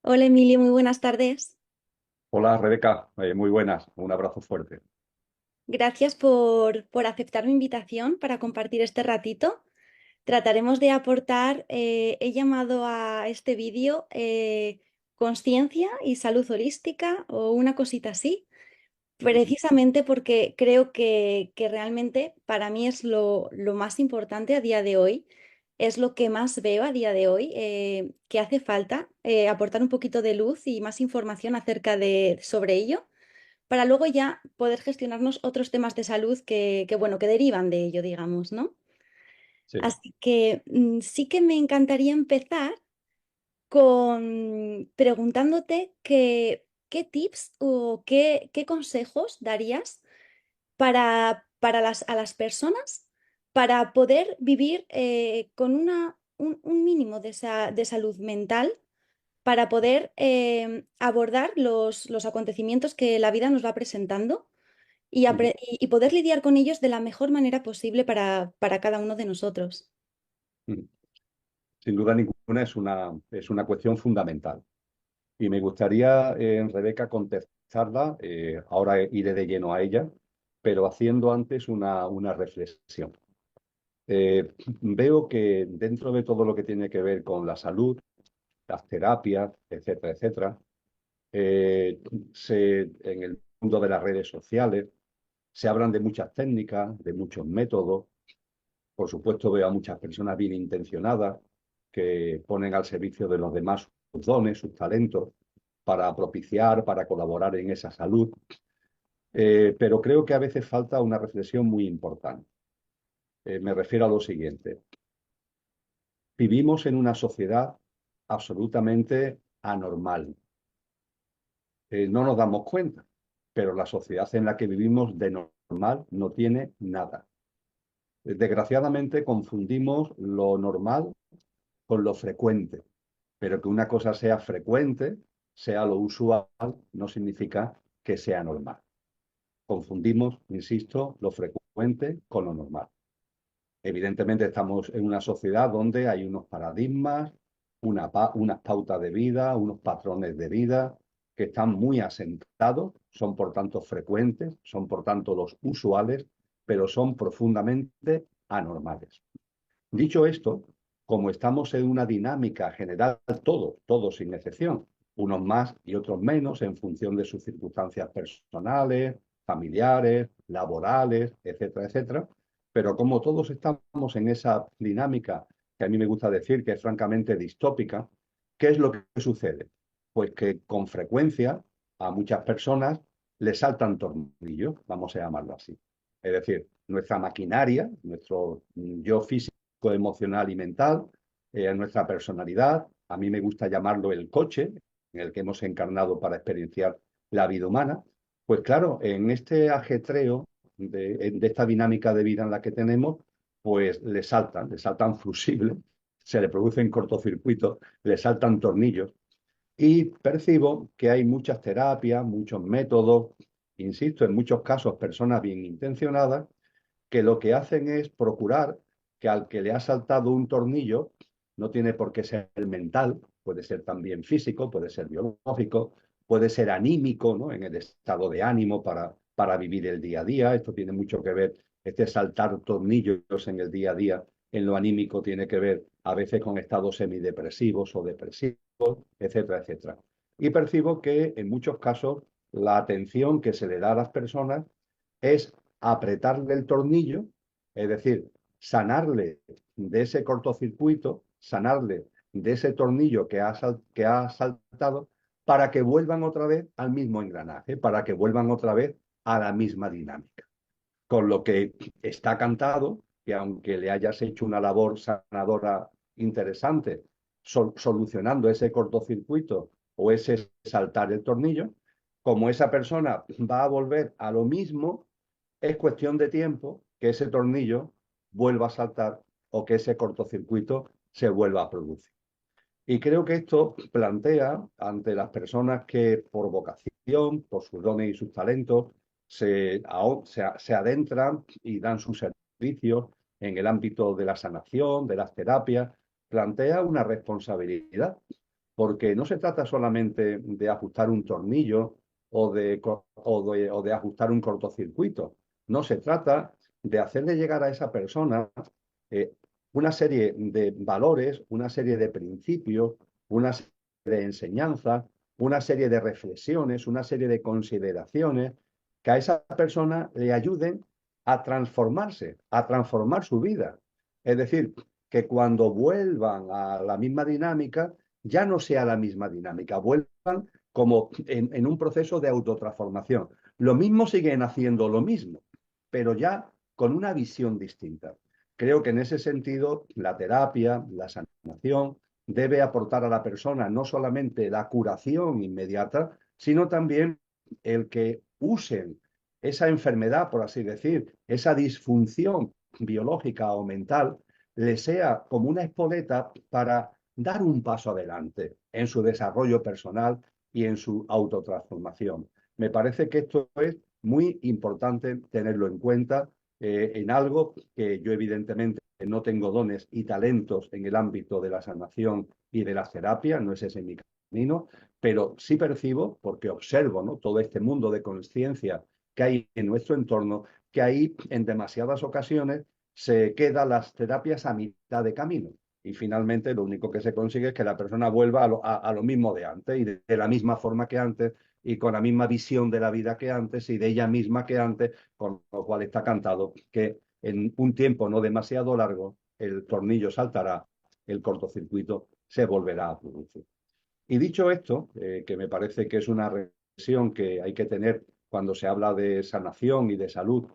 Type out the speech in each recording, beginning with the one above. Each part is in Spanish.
Hola Emilio, muy buenas tardes. Hola Rebeca, muy buenas, un abrazo fuerte. Gracias por aceptar mi invitación para compartir este ratito. Trataremos de aportar, he llamado a este vídeo conciencia y salud holística o una cosita así, Ujú. precisamente porque creo que realmente para mí es lo más importante a día de hoy, es lo que más veo a día de hoy, que hace falta aportar un poquito de luz y más información acerca de sobre ello para luego ya poder gestionarnos otros temas de salud bueno, que derivan de ello, digamos, ¿no? Sí. Así que sí que me encantaría empezar con preguntándote qué tips o qué consejos darías a las personas para poder vivir con un mínimo de salud mental para poder abordar los acontecimientos que la vida nos va presentando Ujú. y poder lidiar con ellos de la mejor manera posible para cada uno de nosotros. Ujú. Sin duda ninguna es una cuestión fundamental. Y me gustaría, Rebeca, contestarla, ahora iré de lleno a ella, pero haciendo antes una reflexión. Veo que dentro de todo lo que tiene que ver con la salud, las terapias, etcétera, etcétera, eh, en el mundo de las redes sociales se hablan de muchas técnicas, de muchos métodos. Por supuesto, veo a muchas personas bien intencionadas que ponen al servicio de los demás sus dones, sus talentos, para propiciar, para colaborar en esa salud. Pero creo que a veces falta una reflexión muy importante. Me refiero a lo siguiente. Vivimos en una sociedad absolutamente anormal. No nos damos cuenta, pero la sociedad en la que vivimos de normal no tiene nada. Desgraciadamente confundimos lo normal con lo frecuente, pero que una cosa sea frecuente, sea lo usual, no significa que sea normal. Confundimos, insisto, lo frecuente con lo normal. Evidentemente estamos en una sociedad donde hay unos paradigmas, unas pautas de vida, unos patrones de vida que están muy asentados, son por tanto frecuentes, son por tanto los usuales, pero son profundamente anormales. Dicho esto, como estamos en una dinámica general, todos sin excepción, unos más y otros menos en función de sus circunstancias personales, familiares, laborales, etcétera, etcétera, pero como todos estamos en esa dinámica que a mí me gusta decir que es francamente distópica, ¿qué es lo que sucede? Pues que con frecuencia a muchas personas les saltan tornillos, vamos a llamarlo así. Es decir, nuestra maquinaria, nuestro yo físico, emocional y mental, nuestra personalidad. A mí me gusta llamarlo el coche en el que hemos encarnado para experienciar la vida humana. Pues claro, en este ajetreo de esta dinámica de vida en la que tenemos, pues le saltan fusibles, se le producen cortocircuitos, le saltan tornillos. Y percibo que hay muchas terapias, muchos métodos, insisto, en muchos casos personas bien intencionadas, que lo que hacen es procurar que al que le ha saltado un tornillo, no tiene por qué ser mental, puede ser también físico, puede ser biológico, puede ser anímico, ¿no? En el estado de ánimo para vivir el día a día. Esto tiene mucho que ver, este saltar tornillos en el día a día, en lo anímico tiene que ver a veces con estados semidepresivos o depresivos, etcétera, etcétera. Y percibo que en muchos casos la atención que se le da a las personas es apretarle el tornillo, es decir, sanarle de ese cortocircuito, sanarle de ese tornillo que ha saltado para que vuelvan otra vez al mismo engranaje, para que vuelvan otra vez a la misma dinámica. Con lo que está cantado que aunque le hayas hecho una labor sanadora interesante, solucionando ese cortocircuito o ese saltar el tornillo, como esa persona va a volver a lo mismo, es cuestión de tiempo que ese tornillo vuelva a saltar o que ese cortocircuito se vuelva a producir. Y creo que esto plantea ante las personas que por vocación, por sus dones y sus talentos, se adentran y dan sus servicios en el ámbito de la sanación, de las terapias, plantea una responsabilidad, porque no se trata solamente de ajustar un tornillo o de ajustar un cortocircuito. No, se trata de hacerle llegar a esa persona eh, una serie de valores, una serie de principios, una serie de enseñanzas, una serie de reflexiones, una serie de consideraciones que a esa persona le ayuden a transformarse, a transformar su vida. Es decir, que cuando vuelvan a la misma dinámica, ya no sea la misma dinámica, vuelvan como en un proceso de autotransformación. Lo mismo siguen haciendo lo mismo, pero ya con una visión distinta. Creo que en ese sentido la terapia, la sanación, debe aportar a la persona no solamente la curación inmediata, sino también el que usen esa enfermedad, por así decir, esa disfunción biológica o mental, le sea como una espoleta para dar un paso adelante en su desarrollo personal y en su autotransformación. Me parece que esto es muy importante tenerlo en cuenta en algo que yo evidentemente no tengo dones y talentos en el ámbito de la sanación y de las terapias, no es ese mi camino, pero sí percibo, porque observo, ¿no?, todo este mundo de conciencia que hay en nuestro entorno, que ahí en demasiadas ocasiones se quedan las terapias a mitad de camino. Y finalmente lo único que se consigue es que la persona vuelva a lo mismo de antes y de la misma forma que antes y con la misma visión de la vida que antes y de ella misma que antes, con lo cual está cantado que en un tiempo no demasiado largo el tornillo saltará, el cortocircuito se volverá a producir. Y dicho esto, que me parece que es una reflexión que hay que tener cuando se habla de sanación y de salud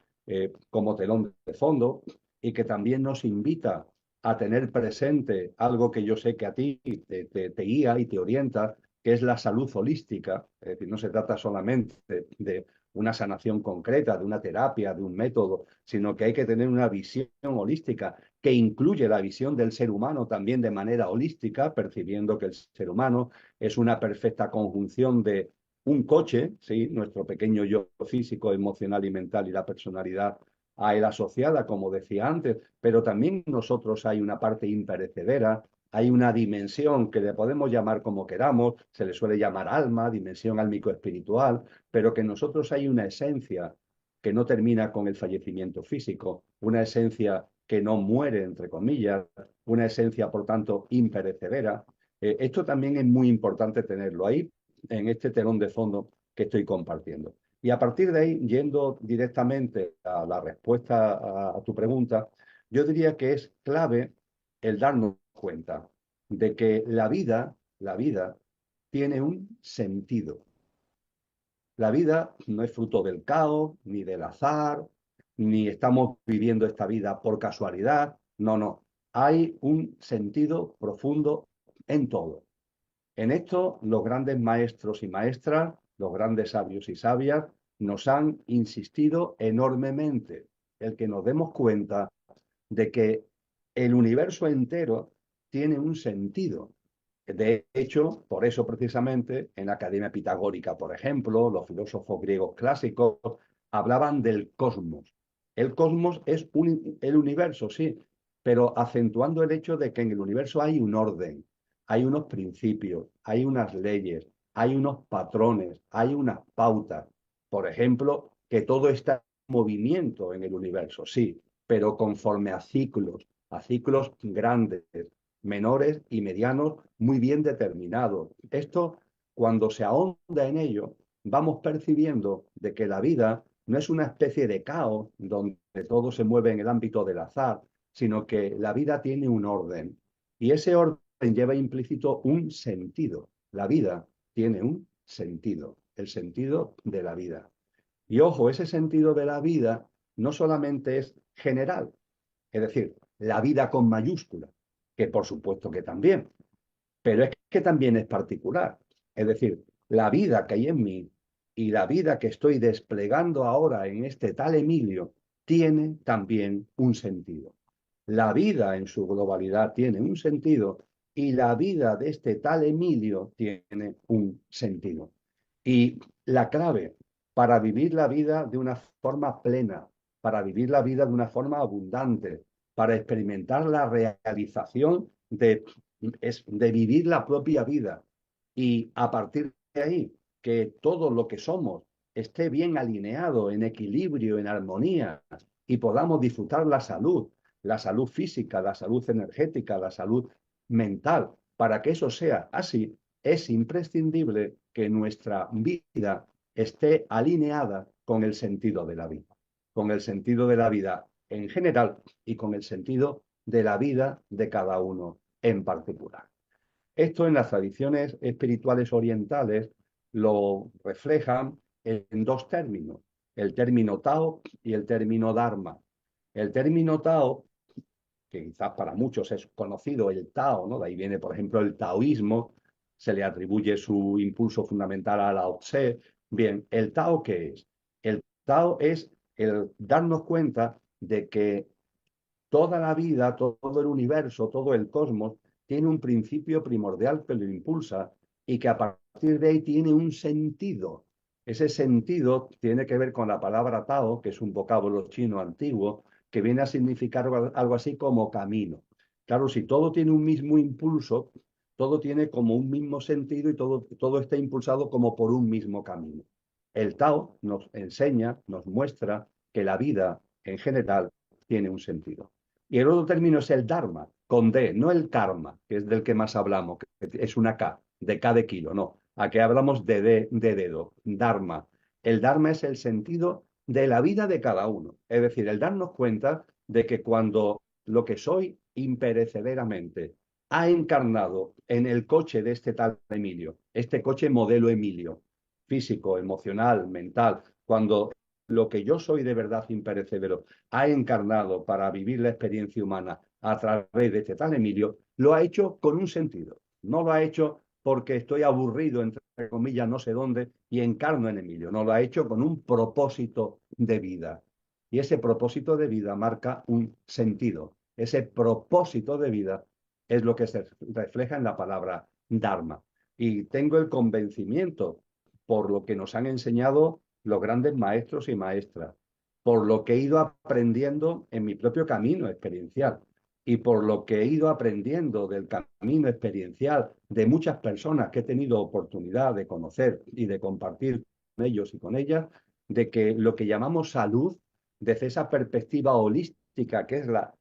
como telón de fondo, y que también nos invita a tener presente algo que yo sé que a ti te guía y te orienta, que es la salud holística. Es decir, no se trata solamente de una sanación concreta, de una terapia, de un método, sino que hay que tener una visión holística que incluye la visión del ser humano también de manera holística, percibiendo que el ser humano es una perfecta conjunción de un coche, ¿sí?, nuestro pequeño yo físico, emocional y mental y la personalidad a él asociada, como decía antes, pero también nosotros hay una parte imperecedera, hay una dimensión que le podemos llamar como queramos, se le suele llamar alma, dimensión álmico-espiritual, pero que en nosotros hay una esencia que no termina con el fallecimiento físico, una esencia que no muere, entre comillas, una esencia, por tanto, imperecedera. Esto también es muy importante tenerlo ahí, en este telón de fondo que estoy compartiendo. Y a partir de ahí, yendo directamente a la respuesta a tu pregunta, yo diría que es clave el darnos cuenta de que la vida tiene un sentido. La vida no es fruto del caos, ni del azar, ni estamos viviendo esta vida por casualidad. No, no. Hay un sentido profundo en todo. En esto, los grandes maestros y maestras, los grandes sabios y sabias, nos han insistido enormemente el que nos demos cuenta de que el universo entero tiene un sentido. De hecho, por eso precisamente en la Academia Pitagórica, por ejemplo, los filósofos griegos clásicos hablaban del cosmos. El cosmos es el universo, sí, pero acentuando el hecho de que en el universo hay un orden, hay unos principios, hay unas leyes, hay unos patrones, hay unas pautas. Por ejemplo, que todo está en movimiento en el universo, sí, pero conforme a ciclos grandes, menores y medianos muy bien determinados. Esto, cuando se ahonda en ello, vamos percibiendo de que la vida no es una especie de caos donde todo se mueve en el ámbito del azar, sino que la vida tiene un orden. Y ese orden lleva implícito un sentido. La vida tiene un sentido, el sentido de la vida. Y ojo, ese sentido de la vida no solamente es general, es decir, la vida con mayúscula, que por supuesto que también, pero es que también es particular. Es decir, la vida que hay en mí y la vida que estoy desplegando ahora en este tal Emilio tiene también un sentido. La vida en su globalidad tiene un sentido y la vida de este tal Emilio tiene un sentido. Y la clave para vivir la vida de una forma plena, para vivir la vida de una forma abundante, para experimentar la realización de vivir la propia vida y a partir de ahí, que todo lo que somos esté bien alineado, en equilibrio, en armonía, y podamos disfrutar la salud física, la salud energética, la salud mental. Para que eso sea así, es imprescindible que nuestra vida esté alineada con el sentido de la vida, con el sentido de la vida en general y con el sentido de la vida de cada uno en particular. Esto en las tradiciones espirituales orientales lo reflejan en dos términos, el término Tao y el término Dharma. El término Tao, que quizás para muchos es conocido, el Tao, ¿no? De ahí viene, por ejemplo, el taoísmo, se le atribuye su impulso fundamental a Lao Tse. Bien, ¿el Tao qué es? El Tao es el darnos cuenta de que toda la vida, todo el universo, todo el cosmos, tiene un principio primordial que lo impulsa y que a partir de ahí tiene un sentido. Ese sentido tiene que ver con la palabra Tao, que es un vocablo chino antiguo, que viene a significar algo así como camino. Claro, si todo tiene un mismo impulso, todo tiene como un mismo sentido y todo está impulsado como por un mismo camino. El Tao nos enseña, nos muestra que la vida en general tiene un sentido. Y el otro término es el Dharma, con D, no el karma, que es del que más hablamos, que es una K, de K de kilo, no. Aquí hablamos de dedo, Dharma. El Dharma es el sentido de la vida de cada uno. Es decir, el darnos cuenta de que cuando lo que soy imperecederamente ha encarnado en el coche de este tal Emilio, este coche modelo Emilio, físico, emocional, mental, cuando lo que yo soy de verdad imperecedero ha encarnado para vivir la experiencia humana a través de este tal Emilio, lo ha hecho con un sentido. No lo ha hecho porque estoy aburrido, entre comillas, no sé dónde, y encarno en Emilio. No lo ha hecho con un propósito de vida. Y ese propósito de vida marca un sentido. Ese propósito de vida es lo que se refleja en la palabra Dharma. Y tengo el convencimiento, por lo que nos han enseñado los grandes maestros y maestras, por lo que he ido aprendiendo en mi propio camino experiencial y por lo que he ido aprendiendo del camino experiencial de muchas personas que he tenido oportunidad de conocer y de compartir con ellos y con ellas, de que lo que llamamos salud, desde esa perspectiva holística, que es la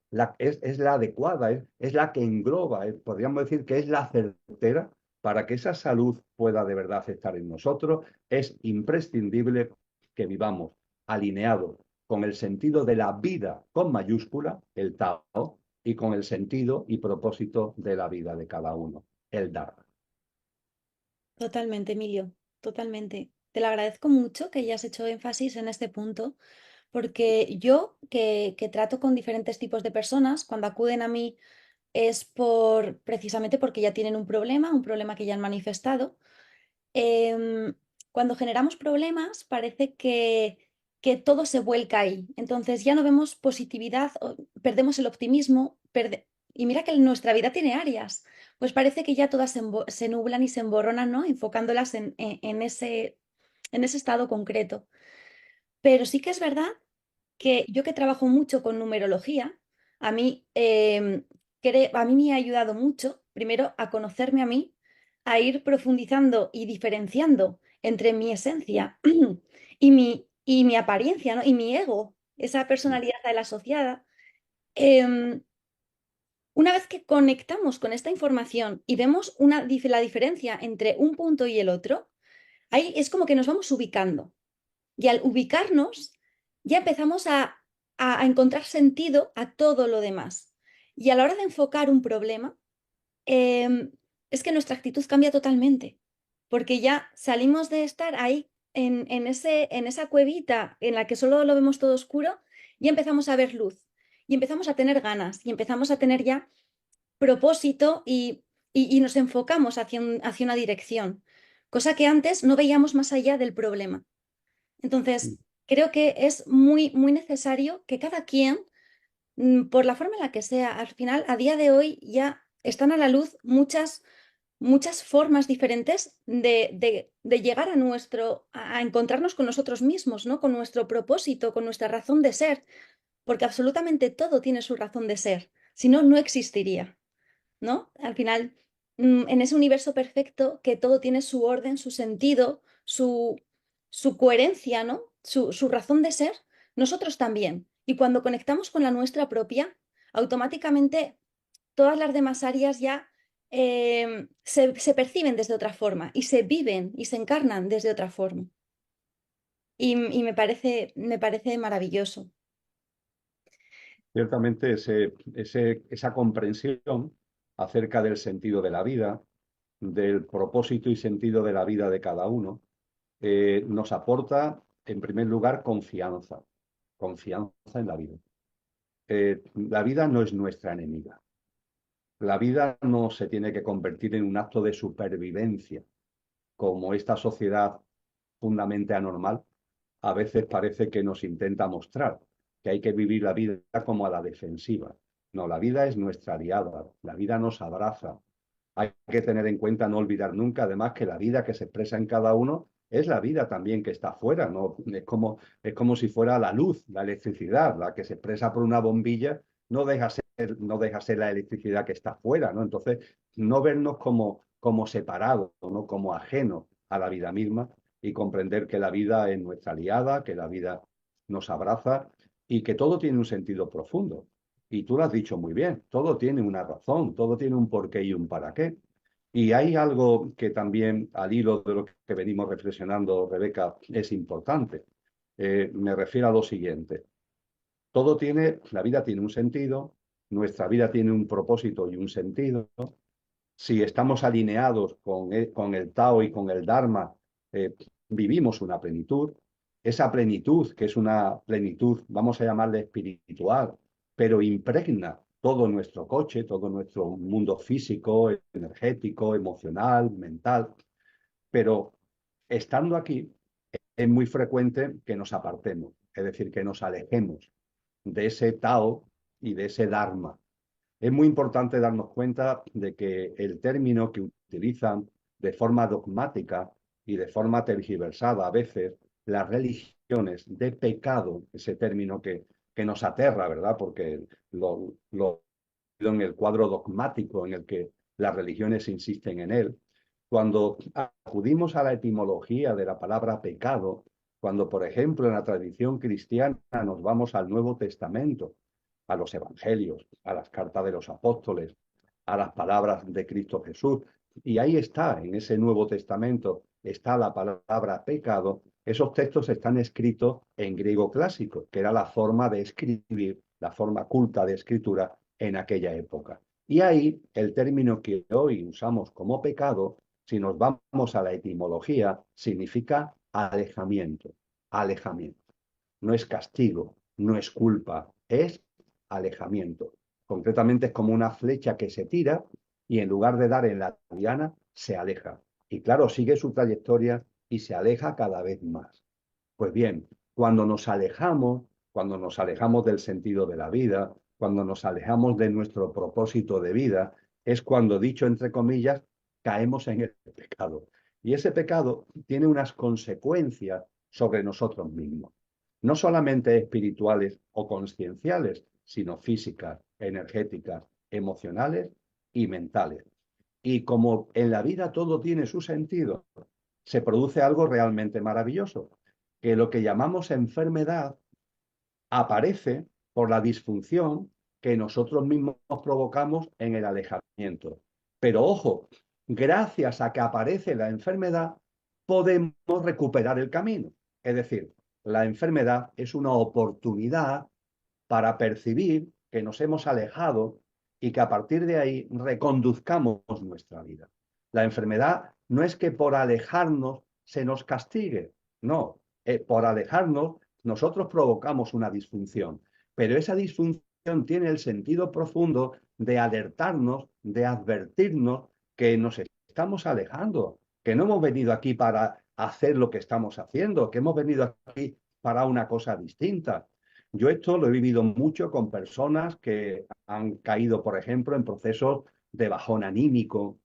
adecuada, es la que engloba, podríamos decir que es la certera, para que esa salud pueda de verdad estar en nosotros, es imprescindible que vivamos alineados con el sentido de la vida con mayúscula, el Tao, y con el sentido y propósito de la vida de cada uno, el Dharma. Totalmente, Emilio, totalmente. Te lo agradezco mucho que hayas hecho énfasis en este punto, porque yo que trato con diferentes tipos de personas, cuando acuden a mí es precisamente porque ya tienen un problema que ya han manifestado. Em, Cuando generamos problemas, parece que todo se vuelca ahí. Entonces ya no vemos positividad, perdemos el optimismo, y mira que nuestra vida tiene áreas. Pues parece que ya todas se nublan y se emborronan, ¿no? Enfocándolas en ese estado concreto. Pero sí que es verdad que yo que trabajo mucho con numerología, a mí, a mí me ha ayudado mucho, primero, a conocerme a mí, a ir profundizando y diferenciando entre mi esencia y mi apariencia, ¿no? Y mi ego, esa personalidad a él asociada. Em, una vez que conectamos con esta información y vemos la diferencia entre un punto y el otro, ahí es como que nos vamos ubicando. Y al ubicarnos, ya empezamos a encontrar sentido a todo lo demás. Y a la hora de enfocar un problema, em, es que nuestra actitud cambia totalmente, porque ya salimos de estar ahí en esa cuevita en la que solo lo vemos todo oscuro y empezamos a ver luz. Y empezamos a tener ganas y empezamos a tener ya propósito y nos enfocamos hacia una dirección, cosa que antes no veíamos más allá del problema. Entonces, creo que es muy, muy necesario que cada quien, por la forma en la que sea, al final, a día de hoy ya están a la luz muchas formas diferentes de llegar a encontrarnos con nosotros mismos, ¿no? Con nuestro propósito, con nuestra razón de ser, porque absolutamente todo tiene su razón de ser. Si no, no existiría, ¿no? Al final. en ese universo perfecto que todo tiene su orden, su sentido, su coherencia, ¿no? Su razón de ser, nosotros también. Y cuando conectamos con la nuestra propia, automáticamente todas las demás áreas ya se perciben desde otra forma y se viven y se encarnan desde otra forma. Y me parece maravilloso. Ciertamente esa comprensión acerca del sentido de la vida, del propósito y sentido de la vida de cada uno, nos aporta, en primer lugar, confianza, confianza en la vida. La vida no es nuestra enemiga. La vida no se tiene que convertir en un acto de supervivencia, como esta sociedad fundamentalmente anormal a veces parece que nos intenta mostrar, que hay que vivir la vida como a la defensiva. No, la vida es nuestra aliada, la vida nos abraza. Hay que tener en cuenta, no olvidar nunca, además, que la vida que se expresa en cada uno es la vida también que está afuera, ¿no? Es como si fuera la luz, la electricidad, la que se expresa por una bombilla, no deja ser la electricidad que está afuera, ¿no? Entonces, no vernos como separados, ¿no? Como ajenos a la vida misma y comprender que la vida es nuestra aliada, que la vida nos abraza y que todo tiene un sentido profundo. Y tú lo has dicho muy bien, todo tiene una razón, todo tiene un porqué y un para qué. Y hay algo que también, al hilo de lo que venimos reflexionando, Rebeca, es importante. Me refiero a lo siguiente. La vida tiene un sentido, nuestra vida tiene un propósito y un sentido. Si estamos alineados con el Tao y con el Dharma, vivimos una plenitud. Esa plenitud, que es una plenitud, vamos a llamarle espiritual, pero impregna todo nuestro coche, todo nuestro mundo físico, energético, emocional, mental. Pero estando aquí, es muy frecuente que nos apartemos, es decir, que nos alejemos de ese Tao y de ese Dharma. Es muy importante darnos cuenta de que el término que utilizan de forma dogmática y de forma tergiversada a veces las religiones de pecado, ese término que nos aterra, ¿verdad? Porque lo en el cuadro dogmático en el que las religiones insisten en él. Cuando acudimos a la etimología de la palabra pecado, cuando, por ejemplo, en la tradición cristiana nos vamos al Nuevo Testamento, a los evangelios, a las cartas de los apóstoles, a las palabras de Cristo Jesús, y ahí está, en ese Nuevo Testamento, está la palabra pecado. Esos textos están escritos en griego clásico, que era la forma de escribir, la forma culta de escritura en aquella época. Y ahí el término que hoy usamos como pecado, si nos vamos a la etimología, significa alejamiento, alejamiento. No es castigo, no es culpa, es alejamiento. Concretamente es como una flecha que se tira y en lugar de dar en la diana, se aleja. Y claro, sigue su trayectoria y se aleja cada vez más. Pues bien, cuando nos alejamos del sentido de la vida, cuando nos alejamos de nuestro propósito de vida, es cuando, dicho entre comillas, caemos en el pecado. Y ese pecado tiene unas consecuencias sobre nosotros mismos, no solamente espirituales o conscienciales, sino físicas, energéticas, emocionales y mentales. Y como en la vida todo tiene su sentido, se produce algo realmente maravilloso, que lo que llamamos enfermedad aparece por la disfunción que nosotros mismos provocamos en el alejamiento. Pero ojo, gracias a que aparece la enfermedad, podemos recuperar el camino. Es decir, la enfermedad es una oportunidad para percibir que nos hemos alejado y que a partir de ahí reconduzcamos nuestra vida. La enfermedad no es que por alejarnos se nos castigue, no, por alejarnos nosotros provocamos una disfunción, pero esa disfunción tiene el sentido profundo de alertarnos, de advertirnos que nos estamos alejando, que no hemos venido aquí para hacer lo que estamos haciendo, que hemos venido aquí para una cosa distinta. Yo esto lo he vivido mucho con personas que han caído, por ejemplo, en procesos de bajón anímico,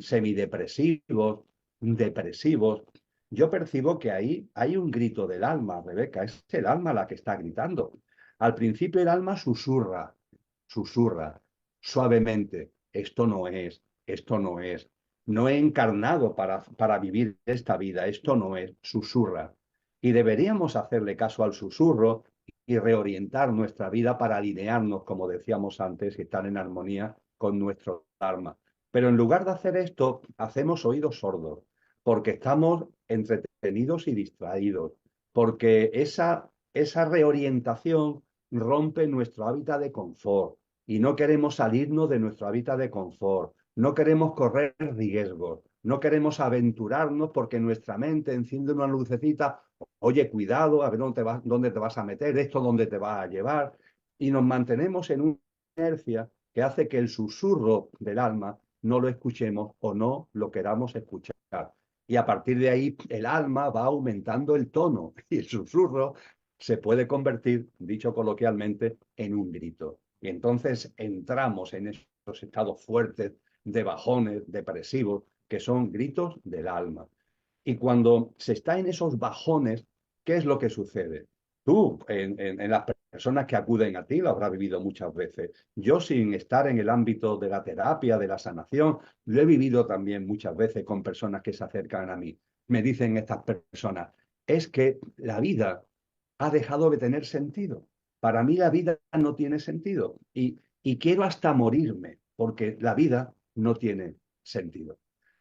semidepresivos, depresivos. Yo percibo que ahí hay un grito del alma, Rebeca, es el alma la que está gritando. Al principio el alma susurra, susurra suavemente, esto no es, esto no es. No he encarnado para vivir esta vida, esto no es, susurra. Y deberíamos hacerle caso al susurro y reorientar nuestra vida para alinearnos, como decíamos antes, y estar en armonía con nuestro Dharma. Pero en lugar de hacer esto, hacemos oídos sordos, porque estamos entretenidos y distraídos, porque esa reorientación rompe nuestro hábitat de confort y no queremos salirnos de nuestro hábitat de confort, no queremos correr riesgos, no queremos aventurarnos porque nuestra mente enciende una lucecita, oye, cuidado, a ver dónde te vas a meter, esto dónde te va a llevar, y nos mantenemos en una inercia que hace que el susurro del alma no lo escuchemos o no lo queramos escuchar. Y a partir de ahí el alma va aumentando el tono y el susurro se puede convertir, dicho coloquialmente, en un grito. Y entonces entramos en esos estados fuertes de bajones depresivos que son gritos del alma. Y cuando se está en esos bajones, ¿qué es lo que sucede? Tú, en las personas que acuden a ti, lo habrás vivido muchas veces. Yo, sin estar en el ámbito de la terapia, de la sanación, lo he vivido también muchas veces con personas que se acercan a mí. Me dicen estas personas, es que la vida ha dejado de tener sentido. Para mí la vida no tiene sentido y quiero hasta morirme porque la vida no tiene sentido.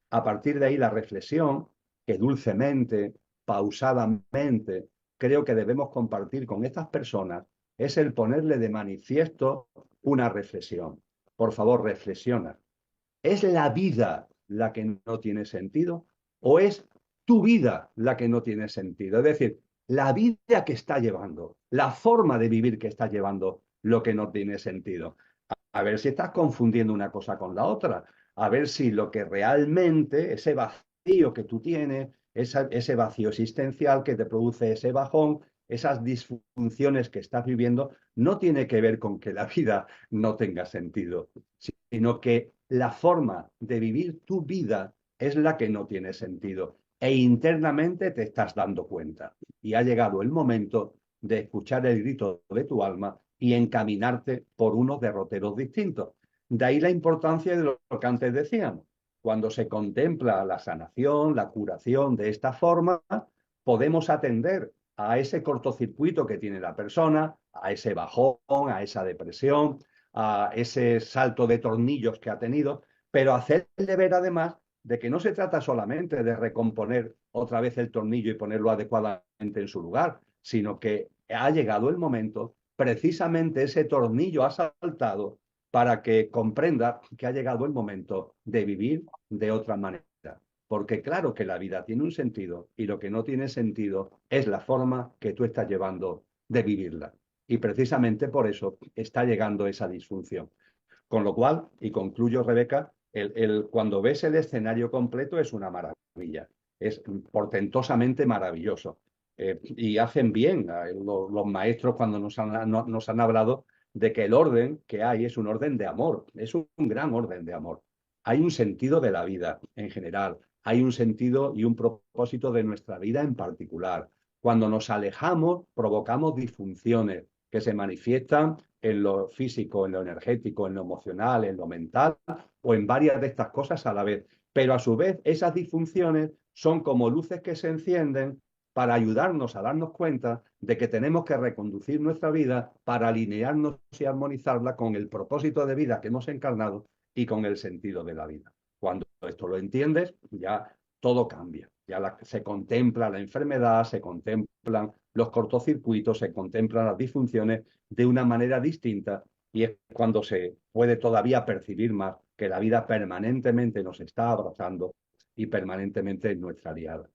A partir de ahí la reflexión que dulcemente, pausadamente, creo que debemos compartir con estas personas es el ponerle de manifiesto una reflexión. Por favor, reflexiona. ¿Es la vida la que no tiene sentido o es tu vida la que no tiene sentido? Es decir, la vida que está llevando, la forma de vivir que está llevando lo que no tiene sentido. A ver si estás confundiendo una cosa con la otra, a ver si lo que realmente, ese vacío que tú tienes, ese vacío existencial que te produce ese bajón, esas disfunciones que estás viviendo, no tiene que ver con que la vida no tenga sentido, sino que la forma de vivir tu vida es la que no tiene sentido e internamente te estás dando cuenta. Y ha llegado el momento de escuchar el grito de tu alma y encaminarte por unos derroteros distintos. De ahí la importancia de lo que antes decíamos. Cuando se contempla la sanación, la curación de esta forma, podemos atender a ese cortocircuito que tiene la persona, a ese bajón, a esa depresión, a ese salto de tornillos que ha tenido, pero hacerle ver además de que no se trata solamente de recomponer otra vez el tornillo y ponerlo adecuadamente en su lugar, sino que ha llegado el momento, precisamente ese tornillo ha saltado para que comprenda que ha llegado el momento de vivir de otra manera. Porque claro que la vida tiene un sentido y lo que no tiene sentido es la forma que tú estás llevando de vivirla. Y precisamente por eso está llegando esa disfunción. Con lo cual, y concluyo, Rebeca, cuando ves el escenario completo es una maravilla, es portentosamente maravilloso. Y hacen bien los maestros cuando nos han hablado de que el orden que hay es un orden de amor, es un gran orden de amor. Hay un sentido de la vida en general, hay un sentido y un propósito de nuestra vida en particular. Cuando nos alejamos, provocamos disfunciones que se manifiestan en lo físico, en lo energético, en lo emocional, en lo mental o en varias de estas cosas a la vez. Pero a su vez, esas disfunciones son como luces que se encienden para ayudarnos a darnos cuenta de que tenemos que reconducir nuestra vida para alinearnos y armonizarla con el propósito de vida que hemos encarnado y con el sentido de la vida. Cuando esto lo entiendes, ya todo cambia. Ya se contempla la enfermedad, se contemplan los cortocircuitos, se contemplan las disfunciones de una manera distinta y es cuando se puede todavía percibir más que la vida permanentemente nos está abrazando y permanentemente es nuestra aliada.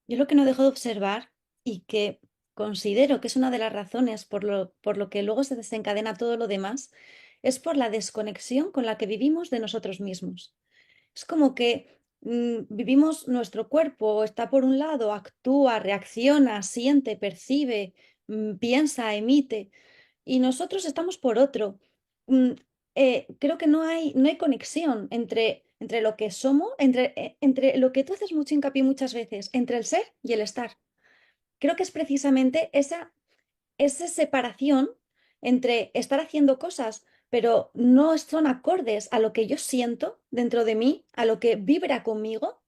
Yo lo que no dejo de observar y que considero que es una de las razones por lo que luego se desencadena todo lo demás, es por la desconexión con la que vivimos de nosotros mismos. Es como que vivimos, nuestro cuerpo está por un lado, actúa, reacciona, siente, percibe, piensa, emite, y nosotros estamos por otro. Mm, Creo que no hay conexión entre lo que somos, entre lo que tú haces mucho hincapié muchas veces, entre el ser y el estar. Creo que es precisamente esa separación entre estar haciendo cosas pero no son acordes a lo que yo siento dentro de mí, a lo que vibra conmigo,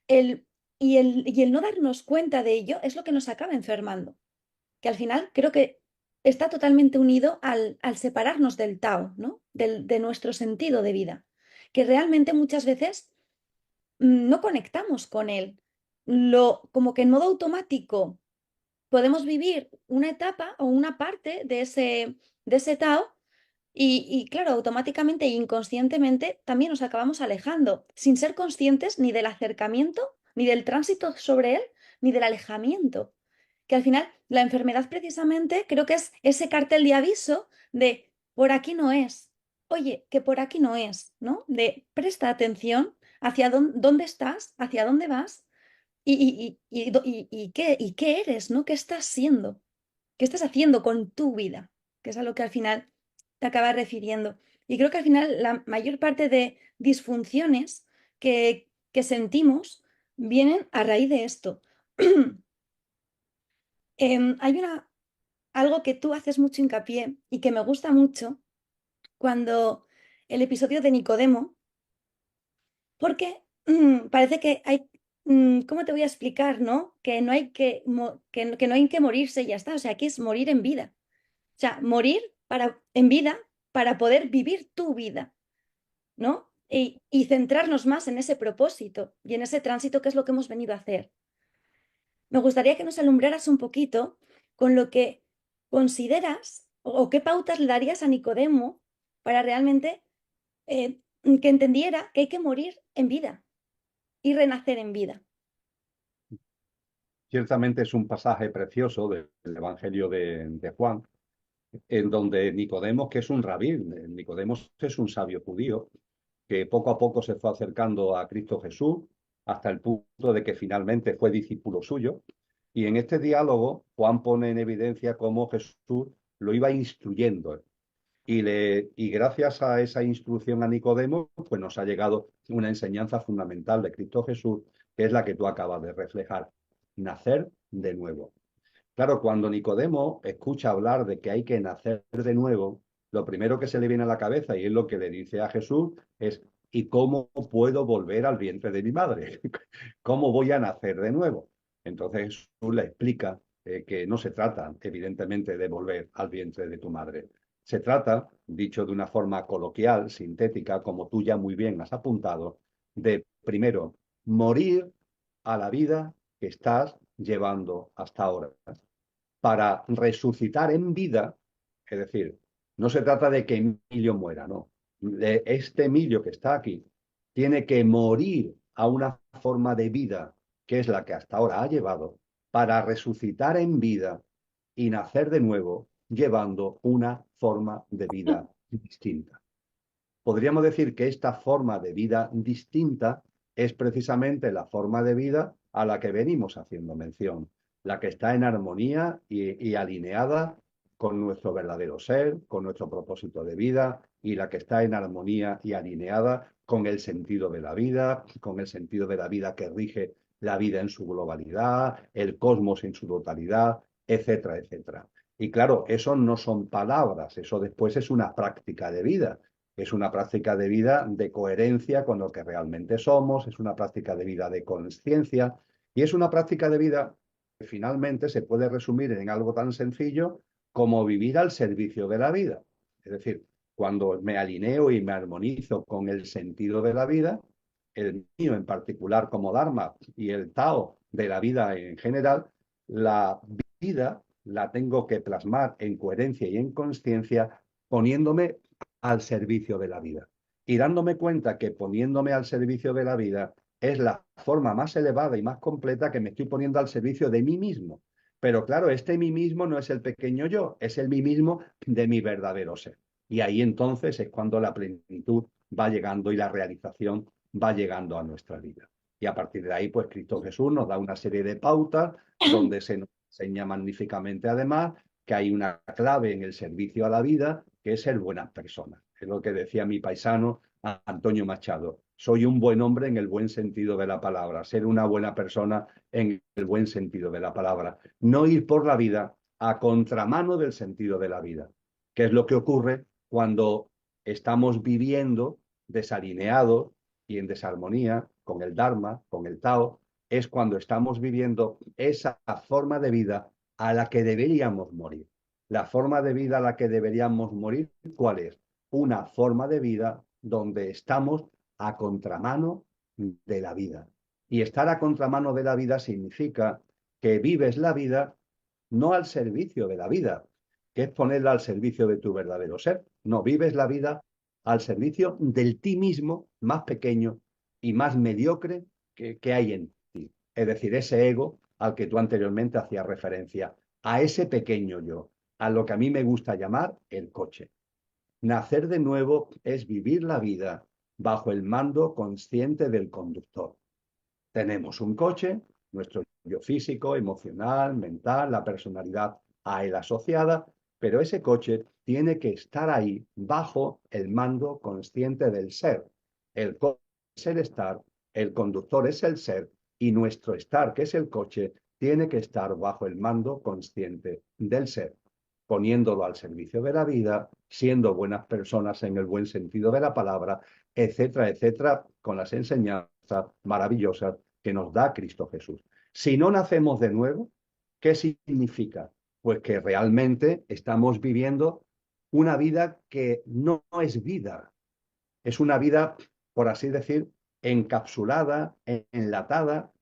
el, y el no darnos cuenta de ello es lo que nos acaba enfermando, que al final creo que está totalmente unido al separarnos del Tao, ¿no? De nuestro sentido de vida, que realmente muchas veces no conectamos con él. Como que en modo automático podemos vivir una etapa o una parte de ese Tao y claro, automáticamente e inconscientemente también nos acabamos alejando, sin ser conscientes ni del acercamiento, ni del tránsito sobre él, ni del alejamiento. Que al final la enfermedad precisamente creo que es ese cartel de aviso de por aquí no es. Oye, que por aquí no es, ¿no? De presta atención hacia dónde estás, hacia dónde vas y qué eres, ¿no? ¿Qué estás siendo? ¿Qué estás haciendo con tu vida? Que es a lo que al final te acabas refiriendo. Y creo que al final la mayor parte de disfunciones que sentimos vienen a raíz de esto. Hay algo que tú haces mucho hincapié y que me gusta mucho cuando el episodio de Nicodemo, porque parece que hay, ¿cómo te voy a explicar, no? Que no hay que no hay que morirse y ya está. O sea, aquí es morir en vida. O sea, morir en vida para poder vivir tu vida, ¿no? Y centrarnos más en ese propósito y en ese tránsito que es lo que hemos venido a hacer. Me gustaría que nos alumbraras un poquito con lo que consideras o qué pautas le darías a Nicodemo para realmente que entendiera que hay que morir en vida y renacer en vida. Ciertamente es un pasaje precioso del Evangelio de Juan, en donde Nicodemos, que es un rabí, Nicodemos es un sabio judío, que poco a poco se fue acercando a Cristo Jesús hasta el punto de que finalmente fue discípulo suyo. Y en este diálogo, Juan pone en evidencia cómo Jesús lo iba instruyendo. Y gracias a esa instrucción a Nicodemo, pues nos ha llegado una enseñanza fundamental de Cristo Jesús, que es la que tú acabas de reflejar: nacer de nuevo. Claro, cuando Nicodemo escucha hablar de que hay que nacer de nuevo, lo primero que se le viene a la cabeza, y es lo que le dice a Jesús, es: ¿y cómo puedo volver al vientre de mi madre? ¿Cómo voy a nacer de nuevo? Entonces Jesús le explica que no se trata, evidentemente, de volver al vientre de tu madre. Se trata, dicho de una forma coloquial, sintética, como tú ya muy bien has apuntado, de primero morir a la vida que estás llevando hasta ahora para resucitar en vida. Es decir, no se trata de que Emilio muera, no. Este Emilio que está aquí tiene que morir a una forma de vida que es la que hasta ahora ha llevado para resucitar en vida y nacer de nuevo llevando una forma de vida distinta. Podríamos decir que esta forma de vida distinta es precisamente la forma de vida a la que venimos haciendo mención, la que está en armonía y alineada con nuestro verdadero ser, con nuestro propósito de vida, y la que está en armonía y alineada con el sentido de la vida, con el sentido de la vida que rige la vida en su globalidad, el cosmos en su totalidad, etcétera, etcétera. Y claro, eso no son palabras, eso después es una práctica de vida. Es una práctica de vida de coherencia con lo que realmente somos, es una práctica de vida de conciencia y es una práctica de vida que finalmente se puede resumir en algo tan sencillo como vivir al servicio de la vida. Es decir, cuando me alineo y me armonizo con el sentido de la vida, el mío en particular como Dharma y el Tao de la vida en general, la vida la tengo que plasmar en coherencia y en conciencia poniéndome al servicio de la vida. Y dándome cuenta que poniéndome al servicio de la vida es la forma más elevada y más completa que me estoy poniendo al servicio de mí mismo. Pero claro, este mí mismo no es el pequeño yo, es el mí mismo de mi verdadero ser. Y ahí entonces es cuando la plenitud va llegando y la realización va llegando a nuestra vida. Y a partir de ahí, pues Cristo Jesús nos da una serie de pautas donde se nos enseña magníficamente además que hay una clave en el servicio a la vida, que es ser buenas personas. Es lo que decía mi paisano Antonio Machado: soy un buen hombre en el buen sentido de la palabra, ser una buena persona en el buen sentido de la palabra. No ir por la vida a contramano del sentido de la vida, que es lo que ocurre cuando estamos viviendo desalineados y en desarmonía con el Dharma, con el Tao, es cuando estamos viviendo esa forma de vida a la que deberíamos morir. La forma de vida a la que deberíamos morir, ¿cuál es? Una forma de vida donde estamos a contramano de la vida. Y estar a contramano de la vida significa que vives la vida no al servicio de la vida, que es ponerla al servicio de tu verdadero ser. No, vives la vida al servicio del ti mismo más pequeño y más mediocre que hay en ti. Es decir, ese ego al que tú anteriormente hacías referencia, a ese pequeño yo, a lo que a mí me gusta llamar el coche. Nacer de nuevo es vivir la vida bajo el mando consciente del conductor. Tenemos un coche, nuestro yo físico, emocional, mental, la personalidad a él asociada, pero ese coche tiene que estar ahí bajo el mando consciente del ser. El coche es el estar, el conductor es el ser y nuestro estar, que es el coche, tiene que estar bajo el mando consciente del ser, poniéndolo al servicio de la vida, siendo buenas personas en el buen sentido de la palabra, etcétera, etcétera, con las enseñanzas maravillosas que nos da Cristo Jesús. Si no nacemos de nuevo, ¿qué significa? Pues que realmente estamos viviendo una vida que no es vida, es una vida, por así decir, encapsulada, enlatada,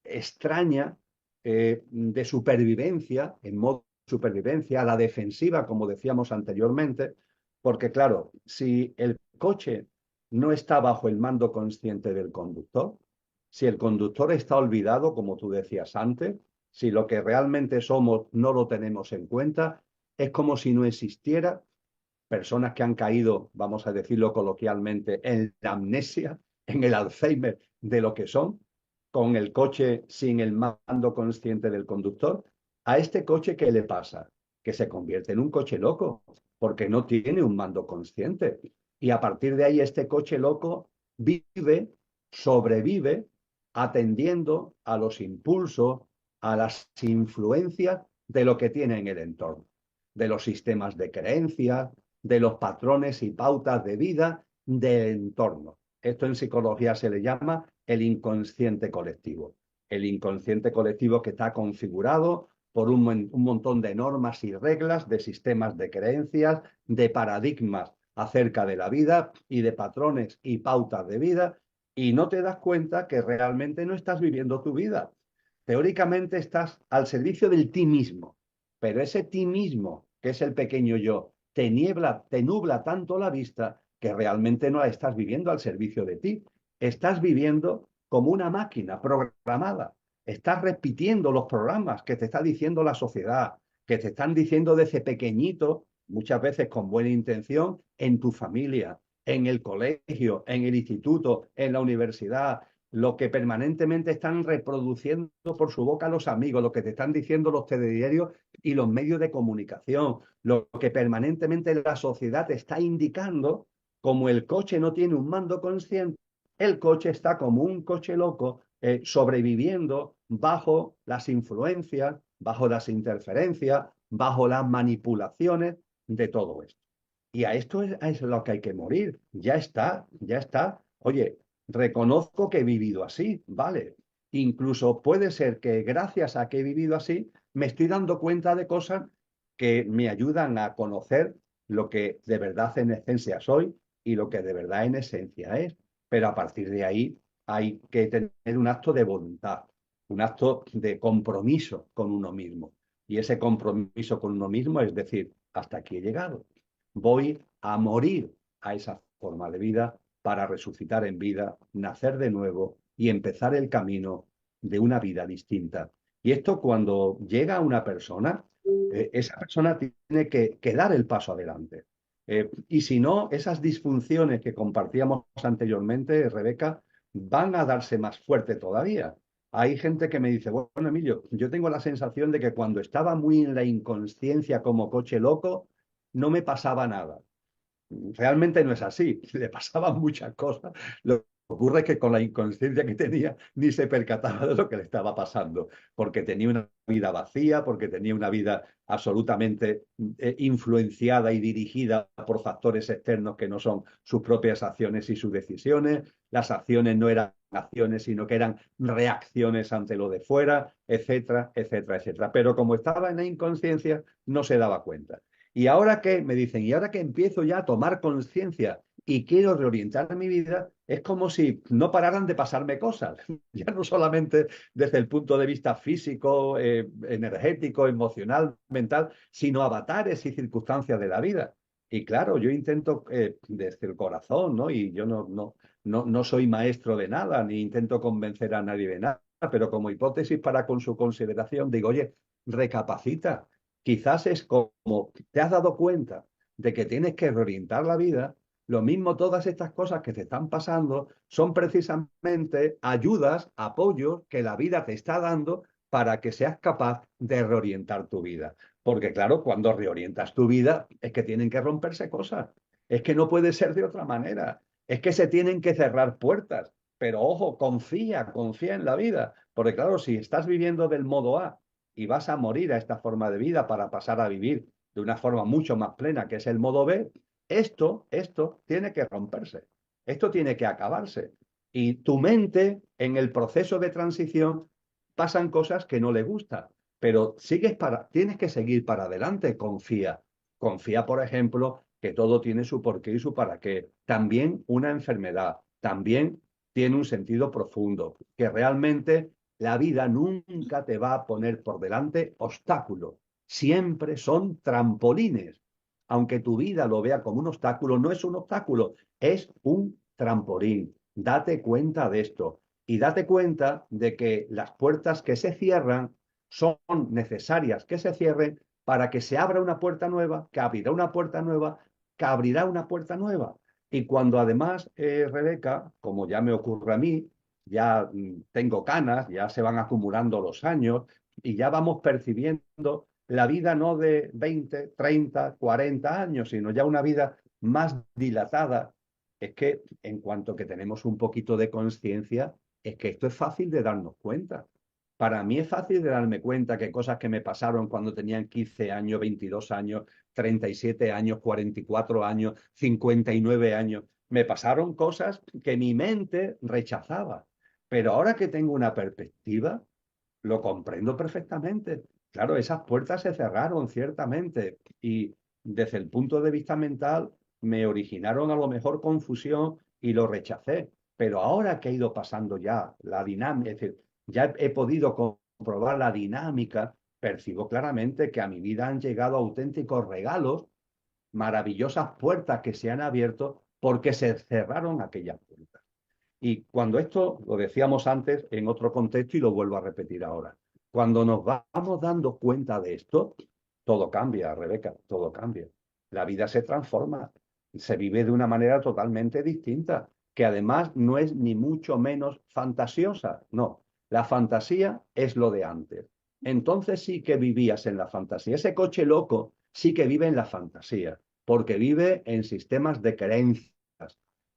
extraña, de supervivencia, en modo de supervivencia, a la defensiva, como decíamos anteriormente, porque claro, si el coche no está bajo el mando consciente del conductor, si el conductor está olvidado, como tú decías antes, si lo que realmente somos no lo tenemos en cuenta, es como si no existiera personas que han caído, vamos a decirlo coloquialmente, en la amnesia, en el Alzheimer de lo que son, con el coche sin el mando consciente del conductor. A este coche, ¿qué le pasa? Que se convierte en un coche loco, porque no tiene un mando consciente. Y a partir de ahí, este coche loco vive, sobrevive, atendiendo a los impulsos, a las influencias de lo que tiene en el entorno, de los sistemas de creencias, de los patrones y pautas de vida del entorno. Esto en psicología se le llama el inconsciente colectivo. El inconsciente colectivo que está configurado por un montón de normas y reglas, de sistemas de creencias, de paradigmas acerca de la vida y de patrones y pautas de vida, y no te das cuenta que realmente no estás viviendo tu vida. Teóricamente estás al servicio del ti mismo, pero ese ti mismo, que es el pequeño yo, te nubla tanto la vista que realmente no la estás viviendo al servicio de ti. Estás viviendo como una máquina programada. Estás repitiendo los programas que te está diciendo la sociedad, que te están diciendo desde pequeñito, muchas veces con buena intención, en tu familia, en el colegio, en el instituto, en la universidad, lo que permanentemente están reproduciendo por su boca los amigos, lo que te están diciendo los telediarios y los medios de comunicación, lo que permanentemente la sociedad te está indicando, como el coche no tiene un mando consciente, el coche está como un coche loco, sobreviviendo bajo las influencias, bajo las interferencias, bajo las manipulaciones de todo esto. Y a esto es lo que hay que morir. Ya está, ya está. Oye, reconozco que he vivido así, ¿vale? Incluso puede ser que gracias a que he vivido así, me estoy dando cuenta de cosas que me ayudan a conocer lo que de verdad en esencia soy y lo que de verdad en esencia es. Pero a partir de ahí hay que tener un acto de voluntad, un acto de compromiso con uno mismo. Y ese compromiso con uno mismo es decir, hasta aquí he llegado. Voy a morir a esa forma de vida para resucitar en vida, nacer de nuevo y empezar el camino de una vida distinta. Y esto cuando llega a una persona, esa persona tiene que dar el paso adelante. Y si no, esas disfunciones que compartíamos anteriormente, Rebeca, van a darse más fuerte todavía. Hay gente que me dice, bueno, Emilio, yo tengo la sensación de que cuando estaba muy en la inconsciencia como coche loco, no me pasaba nada. Realmente no es así, le pasaban muchas cosas. Lo Ocurre que con la inconsciencia que tenía ni se percataba de lo que le estaba pasando, porque tenía una vida vacía, porque tenía una vida absolutamente influenciada y dirigida por factores externos que no son sus propias acciones y sus decisiones. Las acciones no eran acciones, sino que eran reacciones ante lo de fuera, etcétera, etcétera, etcétera. Pero como estaba en la inconsciencia, no se daba cuenta. Y ahora que me dicen, y ahora que empiezo ya a tomar conciencia y quiero reorientar mi vida, es como si no pararan de pasarme cosas, ya no solamente desde el punto de vista físico, energético, emocional, mental, sino avatares y circunstancias de la vida. Y claro, yo intento desde el corazón, ¿no? Y yo no soy maestro de nada, ni intento convencer a nadie de nada, pero como hipótesis para con su consideración, digo, oye, recapacita. Quizás es como te has dado cuenta de que tienes que reorientar la vida. Lo mismo, todas estas cosas que te están pasando son precisamente ayudas, apoyos que la vida te está dando para que seas capaz de reorientar tu vida. Porque claro, cuando reorientas tu vida es que tienen que romperse cosas. Es que no puede ser de otra manera. Es que se tienen que cerrar puertas. Pero ojo, confía en la vida. Porque claro, si estás viviendo del modo A y vas a morir a esta forma de vida para pasar a vivir de una forma mucho más plena, que es el modo B, esto tiene que romperse, esto tiene que acabarse. Y tu mente, en el proceso de transición, pasan cosas que no le gustan, pero tienes que seguir para adelante, confía. Confía, por ejemplo, que todo tiene su porqué y su para qué. También una enfermedad, también tiene un sentido profundo, que realmente la vida nunca te va a poner por delante obstáculos, siempre son trampolines. Aunque tu vida lo vea como un obstáculo, no es un obstáculo, es un trampolín. Date cuenta de esto y date cuenta de que las puertas que se cierran son necesarias que se cierren para que se abra una puerta nueva, que abrirá una puerta nueva, que abrirá una puerta nueva. Y cuando además, Rebeca, como ya me ocurre a mí, ya tengo canas, ya se van acumulando los años y ya vamos percibiendo la vida no de 20, 30, 40 años, sino ya una vida más dilatada. Es que en cuanto que tenemos un poquito de conciencia, es que esto es fácil de darnos cuenta. Para mí es fácil de darme cuenta que cosas que me pasaron cuando tenían 15 años, 22 años, 37 años, 44 años, 59 años, me pasaron cosas que mi mente rechazaba. Pero ahora que tengo una perspectiva, lo comprendo perfectamente. Claro, esas puertas se cerraron ciertamente y desde el punto de vista mental me originaron a lo mejor confusión y lo rechacé. Pero ahora que he ido pasando ya la dinámica, es decir, ya he podido comprobar la dinámica, percibo claramente que a mi vida han llegado auténticos regalos, maravillosas puertas que se han abierto porque se cerraron aquellas puertas. Y cuando esto, lo decíamos antes en otro contexto y lo vuelvo a repetir ahora, cuando nos vamos dando cuenta de esto, todo cambia, Rebeca, todo cambia. La vida se transforma, se vive de una manera totalmente distinta, que además no es ni mucho menos fantasiosa, no. La fantasía es lo de antes. Entonces sí que vivías en la fantasía. Ese coche loco sí que vive en la fantasía, porque vive en sistemas de creencias,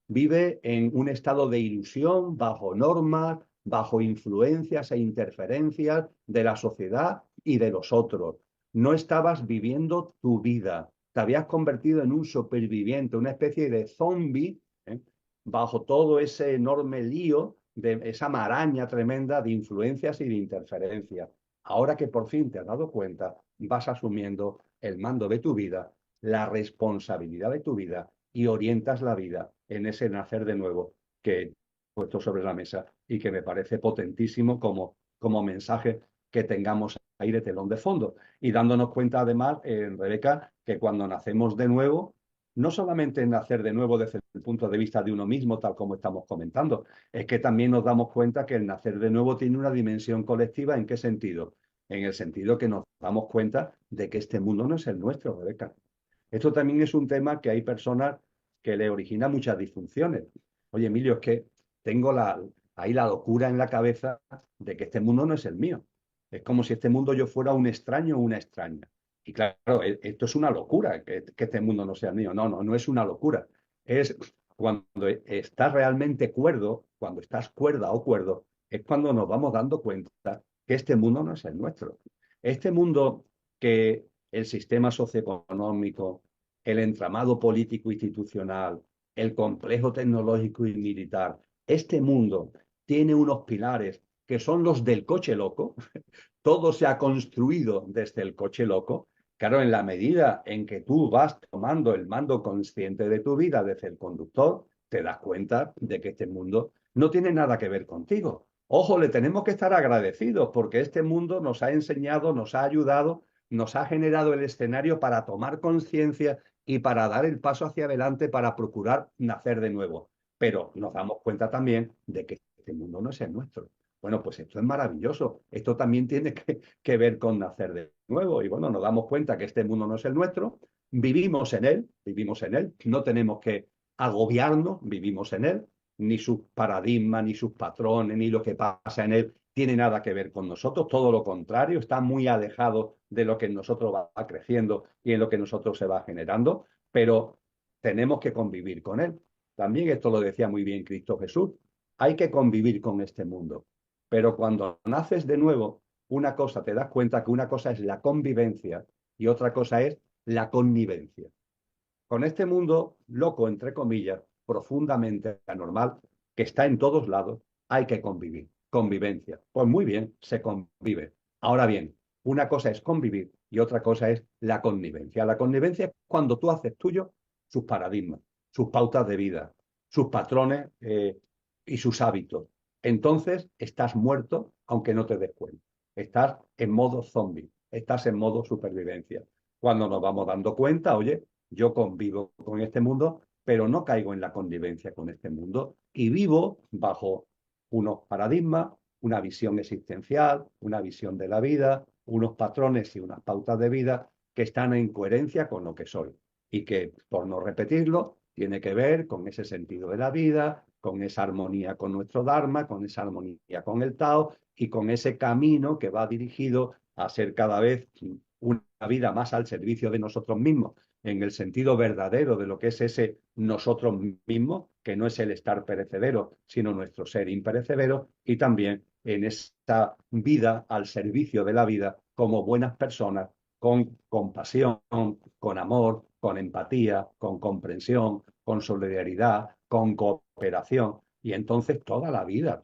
vive en un estado de ilusión, bajo normas, bajo influencias e interferencias de la sociedad y de los otros. No estabas viviendo tu vida, te habías convertido en un superviviente, una especie de zombie, ¿eh? Bajo todo ese enorme lío de esa maraña tremenda de influencias y de interferencias. Ahora que por fin te has dado cuenta, vas asumiendo el mando de tu vida, la responsabilidad de tu vida y orientas la vida en ese nacer de nuevo que he puesto sobre la mesa y que me parece potentísimo como mensaje que tengamos ahí de telón de fondo. Y dándonos cuenta además, Rebeca, que cuando nacemos de nuevo, no solamente nacer de nuevo desde el punto de vista de uno mismo, tal como estamos comentando, es que también nos damos cuenta que el nacer de nuevo tiene una dimensión colectiva. ¿En qué sentido? En el sentido que nos damos cuenta de que este mundo no es el nuestro, Rebeca. Esto también es un tema que hay personas que le origina muchas disfunciones. Oye, Emilio, es que tengo ahí la locura en la cabeza de que este mundo no es el mío. Es como si este mundo yo fuera un extraño o una extraña. Y claro, esto es una locura, que este mundo no sea el mío. No es una locura. Es Cuando estás realmente cuerdo, cuando estás cuerda o cuerdo, es cuando nos vamos dando cuenta que este mundo no es el nuestro. Este mundo que el sistema socioeconómico, el entramado político institucional, el complejo tecnológico y militar, este mundo tiene unos pilares que son los del coche loco. Todo se ha construido desde el coche loco. Claro, en la medida en que tú vas tomando el mando consciente de tu vida desde el conductor, te das cuenta de que este mundo no tiene nada que ver contigo. Ojo, le tenemos que estar agradecidos porque este mundo nos ha enseñado, nos ha ayudado, nos ha generado el escenario para tomar conciencia y para dar el paso hacia adelante para procurar nacer de nuevo. Pero nos damos cuenta también de que este mundo no es el nuestro. Bueno, pues esto es maravilloso. Esto también tiene que ver con nacer de nuevo. Y bueno, nos damos cuenta que este mundo no es el nuestro, vivimos en él, no tenemos que agobiarnos, vivimos en él, ni sus paradigmas, ni sus patrones, ni lo que pasa en él tiene nada que ver con nosotros, todo lo contrario, está muy alejado de lo que en nosotros va creciendo y en lo que en nosotros se va generando, pero tenemos que convivir con él. También esto lo decía muy bien Cristo Jesús, hay que convivir con este mundo. Pero cuando naces de nuevo, una cosa, te das cuenta que una cosa es la convivencia y otra cosa es la connivencia. Con este mundo loco, entre comillas, profundamente anormal, que está en todos lados, hay que convivir. Convivencia. Pues muy bien, se convive. Ahora bien, una cosa es convivir y otra cosa es la connivencia. La connivencia es cuando tú haces tuyo sus paradigmas, sus pautas de vida, sus patrones y sus hábitos. Entonces estás muerto aunque no te des cuenta. Estás en modo zombie, estás en modo supervivencia. Cuando nos vamos dando cuenta, oye, yo convivo con este mundo, pero no caigo en la convivencia con este mundo y vivo bajo unos paradigmas, una visión existencial, una visión de la vida, unos patrones y unas pautas de vida que están en coherencia con lo que soy y que, por no repetirlo, tiene que ver con ese sentido de la vida, con esa armonía con nuestro Dharma, con esa armonía con el Tao y con ese camino que va dirigido a ser cada vez una vida más al servicio de nosotros mismos, en el sentido verdadero de lo que es ese nosotros mismos, que no es el estar perecedero, sino nuestro ser imperecedero, y también en esta vida al servicio de la vida como buenas personas, con compasión, con amor, con empatía, con comprensión, con solidaridad, con cooperación. Y entonces toda la vida,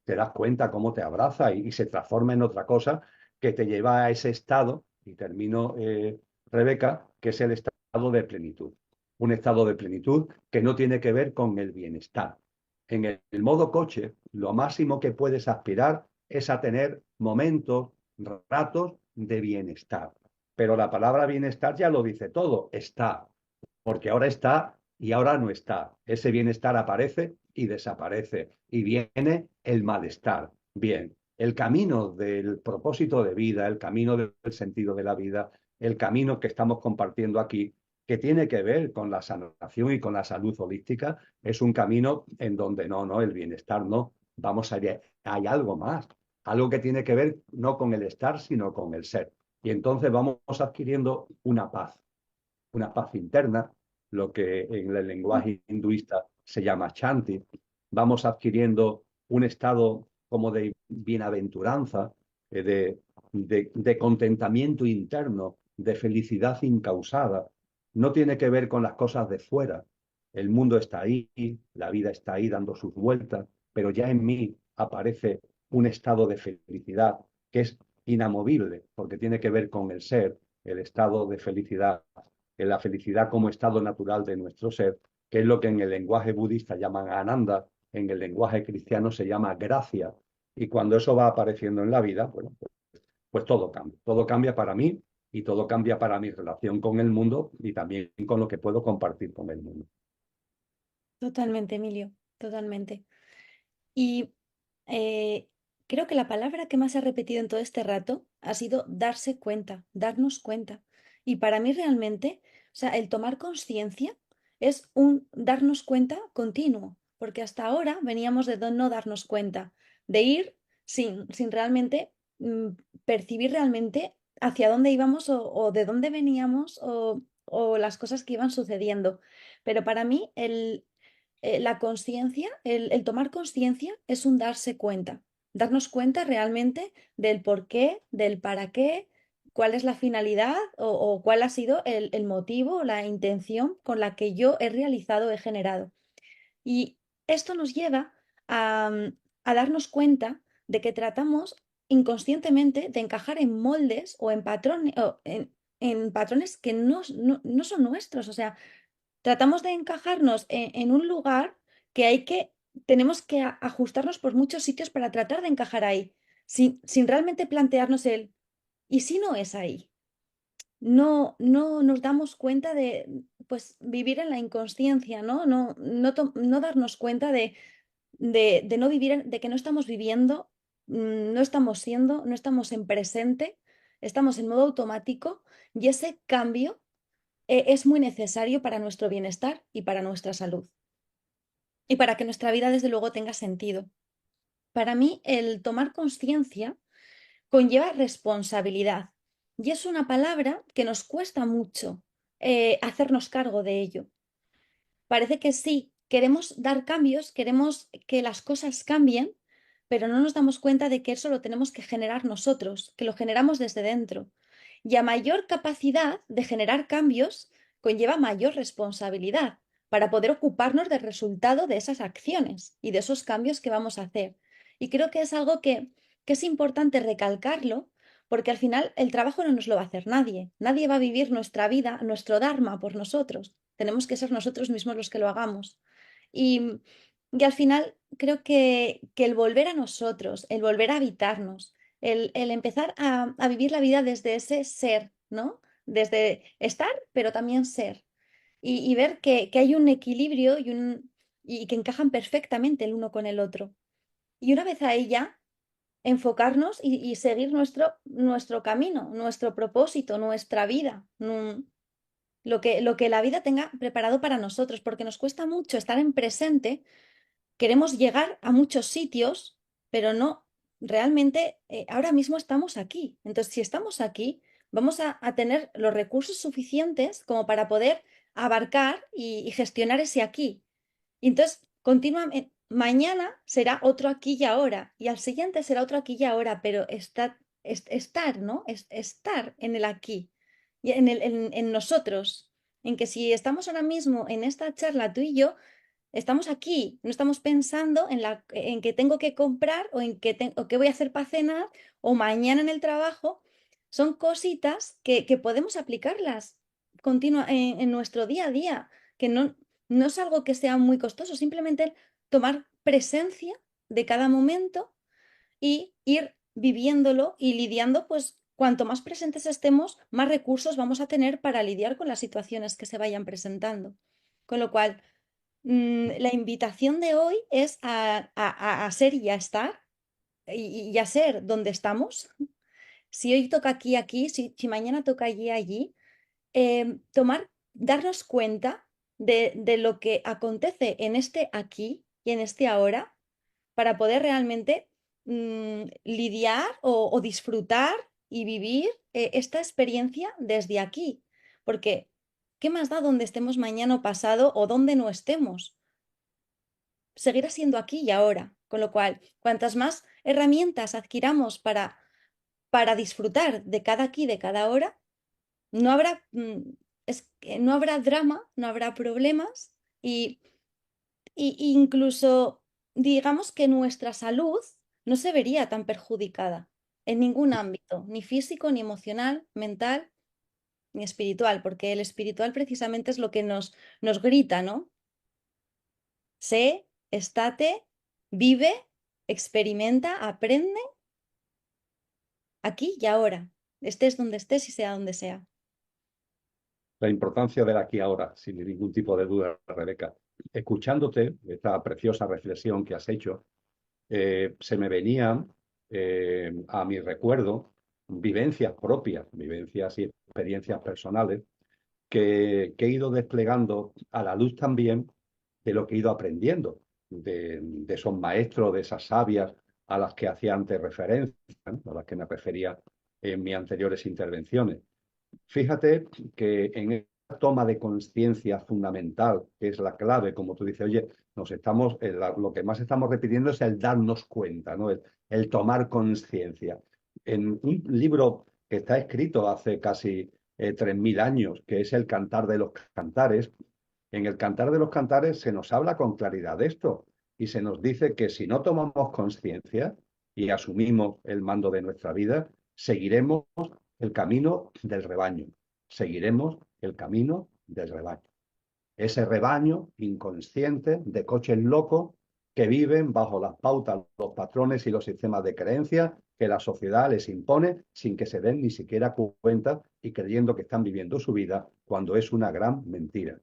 te das cuenta cómo te abraza y se transforma en otra cosa que te lleva a ese estado, y termino, Rebeca, que es el estado de plenitud. Un estado de plenitud que no tiene que ver con el bienestar. En el modo coche, lo máximo que puedes aspirar es a tener momentos, ratos de bienestar. Pero la palabra bienestar ya lo dice todo, está, porque ahora está y ahora no está. Ese bienestar aparece y desaparece y viene el malestar. Bien, el camino del propósito de vida, el camino del sentido de la vida, el camino que estamos compartiendo aquí, que tiene que ver con la sanación y con la salud holística, es un camino en donde no, el bienestar no. Vamos a ir, hay algo más, algo que tiene que ver no con el estar, sino con el ser. Y entonces vamos adquiriendo una paz interna, lo que en el lenguaje hinduista se llama chanti. Vamos adquiriendo un estado como de bienaventuranza, de contentamiento interno, de felicidad incausada. No tiene que ver con las cosas de fuera. El mundo está ahí, la vida está ahí dando sus vueltas, pero ya en mí aparece un estado de felicidad que es inamovible, porque tiene que ver con el ser, el estado de felicidad, en la felicidad como estado natural de nuestro ser, que es lo que en el lenguaje budista llaman ananda, en el lenguaje cristiano se llama gracia. Y cuando eso va apareciendo en la vida, bueno, pues todo cambia. Todo cambia para mí y todo cambia para mi relación con el mundo y también con lo que puedo compartir con el mundo. Totalmente, Emilio, totalmente. Y eh, creo que la palabra que más he repetido en todo este rato ha sido darse cuenta, darnos cuenta. Y para mí realmente, o sea, el tomar conciencia es un darnos cuenta continuo, porque hasta ahora veníamos de no darnos cuenta, de ir sin realmente mm, percibir realmente hacia dónde íbamos o de dónde veníamos o las cosas que iban sucediendo. Pero para mí la conciencia, el tomar conciencia es un darse cuenta, darnos cuenta realmente del por qué, del para qué, cuál es la finalidad o cuál ha sido el motivo, la intención con la que yo he realizado, he generado. Y esto nos lleva a darnos cuenta de que tratamos inconscientemente de encajar en moldes o en patrones, en patrones que no son nuestros. O sea, tratamos de encajarnos en un lugar que tenemos que ajustarnos por muchos sitios para tratar de encajar ahí, sin realmente plantearnos ¿y si no es ahí? No nos damos cuenta de, pues, vivir en la inconsciencia, ¿no? No darnos cuenta de no vivir, de que no estamos viviendo, no estamos siendo, no estamos en presente, estamos en modo automático y ese cambio es muy necesario para nuestro bienestar y para nuestra salud y para que nuestra vida, desde luego, tenga sentido. Para mí, el tomar conciencia conlleva responsabilidad y es una palabra que nos cuesta mucho hacernos cargo de ello. Parece que sí, queremos dar cambios, queremos que las cosas cambien, pero no nos damos cuenta de que eso lo tenemos que generar nosotros, que lo generamos desde dentro. Y a mayor capacidad de generar cambios, conlleva mayor responsabilidad para poder ocuparnos del resultado de esas acciones y de esos cambios que vamos a hacer. Y creo que es algo que es importante recalcarlo, porque al final el trabajo no nos lo va a hacer nadie. Nadie va a vivir nuestra vida, nuestro dharma por nosotros. Tenemos que ser nosotros mismos los que lo hagamos. Y, y al final creo que el volver a nosotros, el volver a habitarnos, el empezar a vivir la vida desde ese ser, ¿no? Desde estar, pero también ser. Y ver que hay un equilibrio y que encajan perfectamente el uno con el otro. Y una vez ahí ya, enfocarnos y seguir nuestro camino, nuestro propósito, nuestra vida. Lo que la vida tenga preparado para nosotros, porque nos cuesta mucho estar en presente, queremos llegar a muchos sitios, pero no, realmente ahora mismo estamos aquí. Entonces, si estamos aquí, vamos a tener los recursos suficientes como para poder abarcar y gestionar ese aquí. Y entonces, continuamente, mañana será otro aquí y ahora, y al siguiente será otro aquí y ahora, pero estar, ¿no? Estar en el aquí, y en nosotros, en que si estamos ahora mismo en esta charla tú y yo, estamos aquí, no estamos pensando en que tengo que comprar o o qué voy a hacer para cenar o mañana en el trabajo. Son cositas que podemos aplicarlas en nuestro día a día, que no es algo que sea muy costoso, simplemente tomar presencia de cada momento y ir viviéndolo y lidiando, pues cuanto más presentes estemos, más recursos vamos a tener para lidiar con las situaciones que se vayan presentando. Con lo cual, la invitación de hoy es a ser y a estar y a ser donde estamos. Si hoy toca aquí, aquí, si mañana toca allí, allí, darnos cuenta de lo que acontece en este aquí y en este ahora para poder realmente lidiar o disfrutar y vivir esta experiencia desde aquí. Porque, ¿qué más da donde estemos mañana o pasado o donde no estemos? Seguirá siendo aquí y ahora. Con lo cual, cuantas más herramientas adquiramos para disfrutar de cada aquí, de cada hora, no habrá, es que no habrá drama, no habrá problemas y, y incluso digamos que nuestra salud no se vería tan perjudicada en ningún ámbito, ni físico, ni emocional, mental, ni espiritual, porque el espiritual precisamente es lo que nos grita, ¿no? Sé, estate, vive, experimenta, aprende aquí y ahora, estés donde estés y sea donde sea. La importancia del aquí ahora, sin ningún tipo de duda, Rebeca. Escuchándote, esta preciosa reflexión que has hecho, se me venían a mi recuerdo vivencias propias, vivencias y experiencias personales que he ido desplegando a la luz también de lo que he ido aprendiendo, de esos maestros, de esas sabias a las que hacía antes referencia, ¿no? A las que me refería en mis anteriores intervenciones. Fíjate que en toma de conciencia fundamental, que es la clave, como tú dices, oye, lo que más estamos repitiendo es el darnos cuenta, ¿no? El tomar conciencia. En un libro que está escrito hace casi 3.000 años, que es el Cantar de los Cantares, en el Cantar de los Cantares se nos habla con claridad de esto y se nos dice que si no tomamos conciencia y asumimos el mando de nuestra vida, seguiremos el camino del rebaño, seguiremos el camino del rebaño. Ese rebaño inconsciente de coches locos que viven bajo las pautas, los patrones y los sistemas de creencias que la sociedad les impone sin que se den ni siquiera cuenta y creyendo que están viviendo su vida cuando es una gran mentira.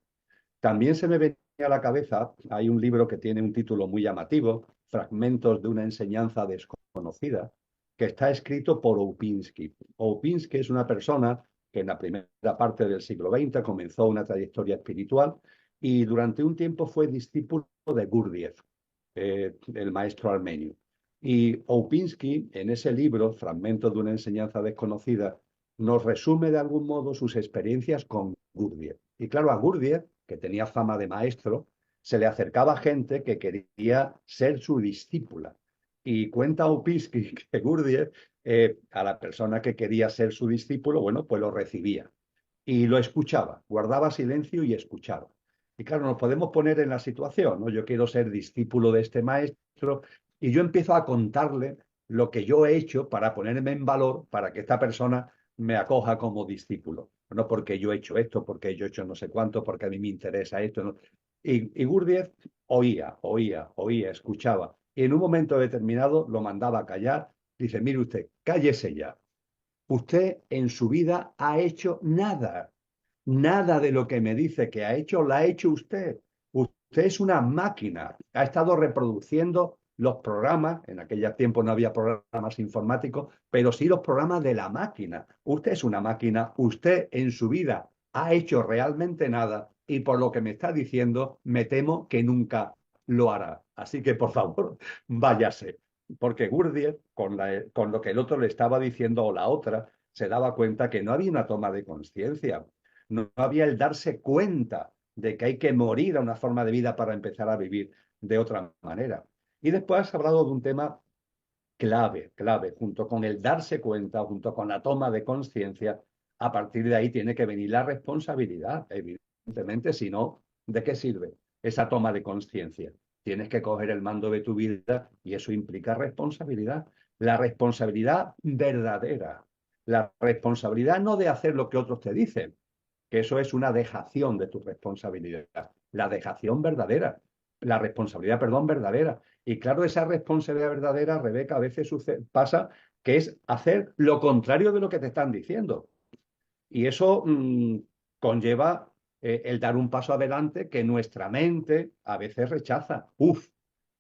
También se me venía a la cabeza, hay un libro que tiene un título muy llamativo, Fragmentos de una enseñanza desconocida, que está escrito por Oupinsky. Oupinsky es una persona que en la primera parte del siglo XX comenzó una trayectoria espiritual y durante un tiempo fue discípulo de Gurdjieff, el maestro armenio. Y Oupinsky, en ese libro, Fragmentos de una enseñanza desconocida, nos resume de algún modo sus experiencias con Gurdjieff. Y claro, a Gurdjieff, que tenía fama de maestro, se le acercaba gente que quería ser su discípula. Y cuenta Oupinsky que Gurdjieff, a la persona que quería ser su discípulo, bueno, pues lo recibía y lo escuchaba, guardaba silencio y escuchaba. Y claro, nos podemos poner en la situación, ¿no? Yo quiero ser discípulo de este maestro y yo empiezo a contarle lo que yo he hecho para ponerme en valor para que esta persona me acoja como discípulo. No porque yo he hecho esto, porque yo he hecho no sé cuánto, porque a mí me interesa esto. ¿No? Y Gurdjieff oía, escuchaba. Y en un momento determinado lo mandaba a callar. Dice, mire usted, cállese ya. Usted en su vida ha hecho nada. Nada de lo que me dice que ha hecho, la ha hecho usted. Usted es una máquina. Ha estado reproduciendo los programas, en aquellos tiempos no había programas informáticos, pero sí los programas de la máquina. Usted es una máquina, usted en su vida ha hecho realmente nada y por lo que me está diciendo, me temo que nunca lo hará. Así que, por favor, váyase. Porque Gurdjieff, con lo que el otro le estaba diciendo o la otra, se daba cuenta que no había una toma de conciencia, no había el darse cuenta de que hay que morir a una forma de vida para empezar a vivir de otra manera. Y después has hablado de un tema clave, junto con el darse cuenta, junto con la toma de conciencia, a partir de ahí tiene que venir la responsabilidad, evidentemente, si no, ¿de qué sirve esa toma de conciencia? Tienes que coger el mando de tu vida y eso implica responsabilidad. La responsabilidad verdadera, la responsabilidad no de hacer lo que otros te dicen, que eso es una dejación de tu responsabilidad, la dejación verdadera, la responsabilidad, perdón, verdadera. Y claro, esa responsabilidad verdadera, Rebeca, a veces pasa que es hacer lo contrario de lo que te están diciendo. Y eso conlleva el dar un paso adelante que nuestra mente a veces rechaza. Uf,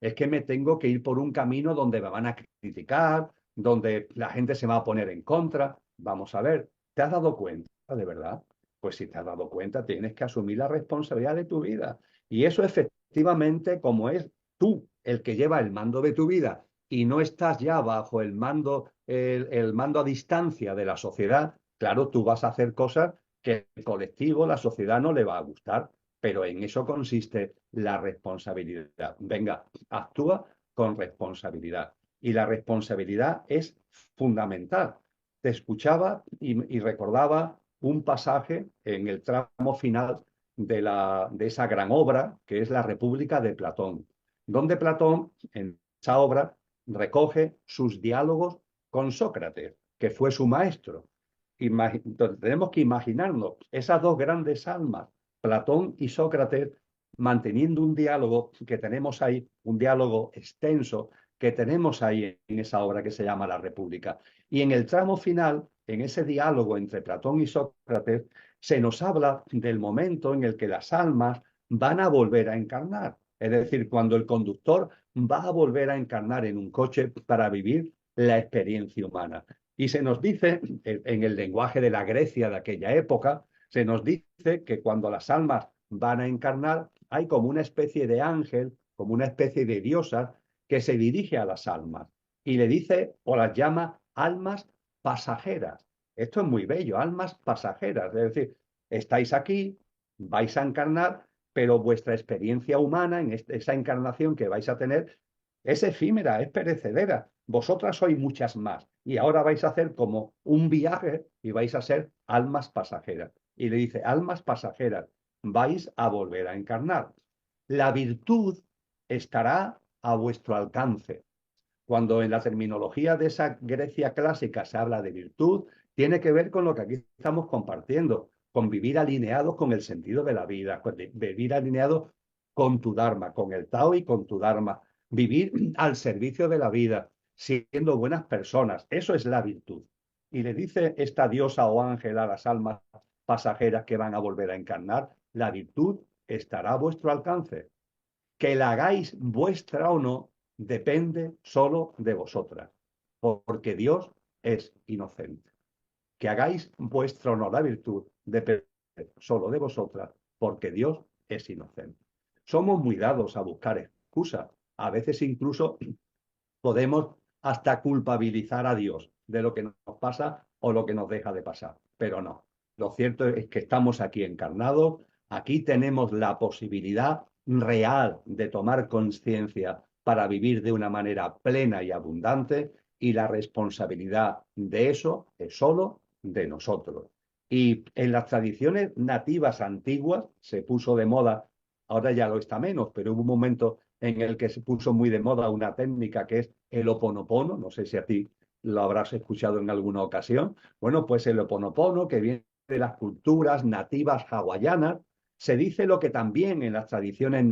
es que me tengo que ir por un camino donde me van a criticar, donde la gente se va a poner en contra. Vamos a ver, ¿te has dado cuenta de verdad? Pues si te has dado cuenta, tienes que asumir la responsabilidad de tu vida. Y eso efectivamente, como es tú el que lleva el mando de tu vida y no estás ya bajo el mando a distancia de la sociedad, claro, tú vas a hacer cosas que el colectivo, la sociedad no le va a gustar, pero en eso consiste la responsabilidad. Venga, actúa con responsabilidad. Y la responsabilidad es fundamental. Te escuchaba y recordaba un pasaje en el tramo final de esa gran obra que es la República de Platón, donde Platón, en esa obra, recoge sus diálogos con Sócrates, que fue su maestro. Entonces, tenemos que imaginarnos esas dos grandes almas, Platón y Sócrates, manteniendo un diálogo que tenemos ahí, un diálogo extenso que tenemos ahí en esa obra que se llama La República. Y en el tramo final, en ese diálogo entre Platón y Sócrates, se nos habla del momento en el que las almas van a volver a encarnar. Es decir, cuando el conductor va a volver a encarnar en un coche para vivir la experiencia humana. Y se nos dice, en el lenguaje de la Grecia de aquella época, se nos dice que cuando las almas van a encarnar, hay como una especie de ángel, como una especie de diosa que se dirige a las almas y le dice o las llama almas pasajeras. Esto es muy bello, almas pasajeras. Es decir, Estáis aquí, vais a encarnar, pero vuestra experiencia humana en esa encarnación que vais a tener es efímera, es perecedera. Vosotras sois muchas más y ahora vais a hacer como un viaje y vais a ser almas pasajeras. Y le dice, almas pasajeras, vais a volver a encarnar. La virtud estará a vuestro alcance. Cuando en la terminología de esa Grecia clásica se habla de virtud, tiene que ver con lo que aquí estamos compartiendo, con vivir alineados con el sentido de la vida, con vivir alineados con tu Dharma, con el Tao y con tu Dharma, vivir al servicio de la vida, siendo buenas personas. Eso es la virtud. Y le dice esta diosa o ángel a las almas pasajeras que van a volver a encarnar, la virtud estará a vuestro alcance. Que la hagáis vuestra o no depende solo de vosotras, porque Dios es inocente. Que hagáis vuestra o no la virtud depende solo de vosotras, porque Dios es inocente. Somos muy dados a buscar excusas. A veces incluso podemos hasta culpabilizar a Dios de lo que nos pasa o lo que nos deja de pasar, pero no. Lo cierto es que estamos aquí encarnados, aquí tenemos la posibilidad real de tomar conciencia para vivir de una manera plena y abundante y la responsabilidad de eso es solo de nosotros. Y en las tradiciones nativas antiguas se puso de moda, ahora ya lo está menos, pero hubo un momento en el que se puso muy de moda una técnica que es el oponopono, no sé si a ti lo habrás escuchado en alguna ocasión. Bueno, pues el oponopono, que viene de las culturas nativas hawaianas, se dice lo que también en las tradiciones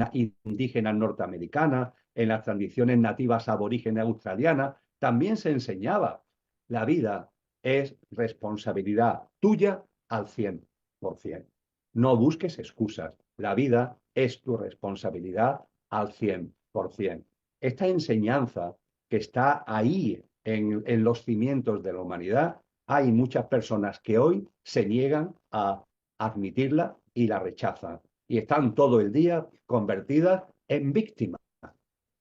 indígenas norteamericanas, en las tradiciones nativas aborígenes australianas, también se enseñaba. La vida es responsabilidad tuya al 100%. No busques excusas. La vida es tu responsabilidad al 100%. Esta enseñanza que está ahí en los cimientos de la humanidad, hay muchas personas que hoy se niegan a admitirla y la rechazan. Y están todo el día convertidas en víctimas,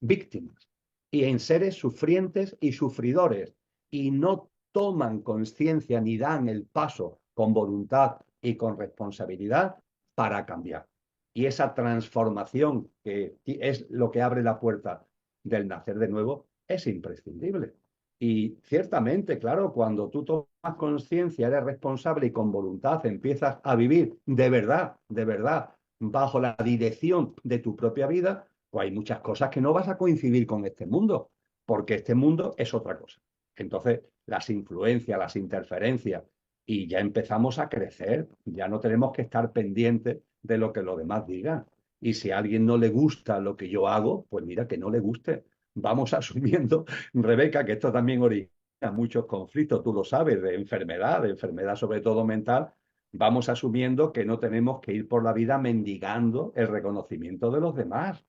víctimas, y en seres sufrientes y sufridores, y no toman conciencia ni dan el paso con voluntad y con responsabilidad para cambiar. Y esa transformación que es lo que abre la puerta del nacer de nuevo es imprescindible. Y ciertamente, claro, cuando tú tomas conciencia, eres responsable y con voluntad empiezas a vivir de verdad, bajo la dirección de tu propia vida, pues hay muchas cosas que no vas a coincidir con este mundo, porque este mundo es otra cosa. Entonces, las influencias, las interferencias, y ya empezamos a crecer, ya no tenemos que estar pendientes de lo que los demás digan. Y si a alguien no le gusta lo que yo hago, pues mira, que no le guste. Vamos asumiendo, Rebeca, que esto también origina muchos conflictos, tú lo sabes, de enfermedad sobre todo mental. Vamos asumiendo que no tenemos que ir por la vida mendigando el reconocimiento de los demás.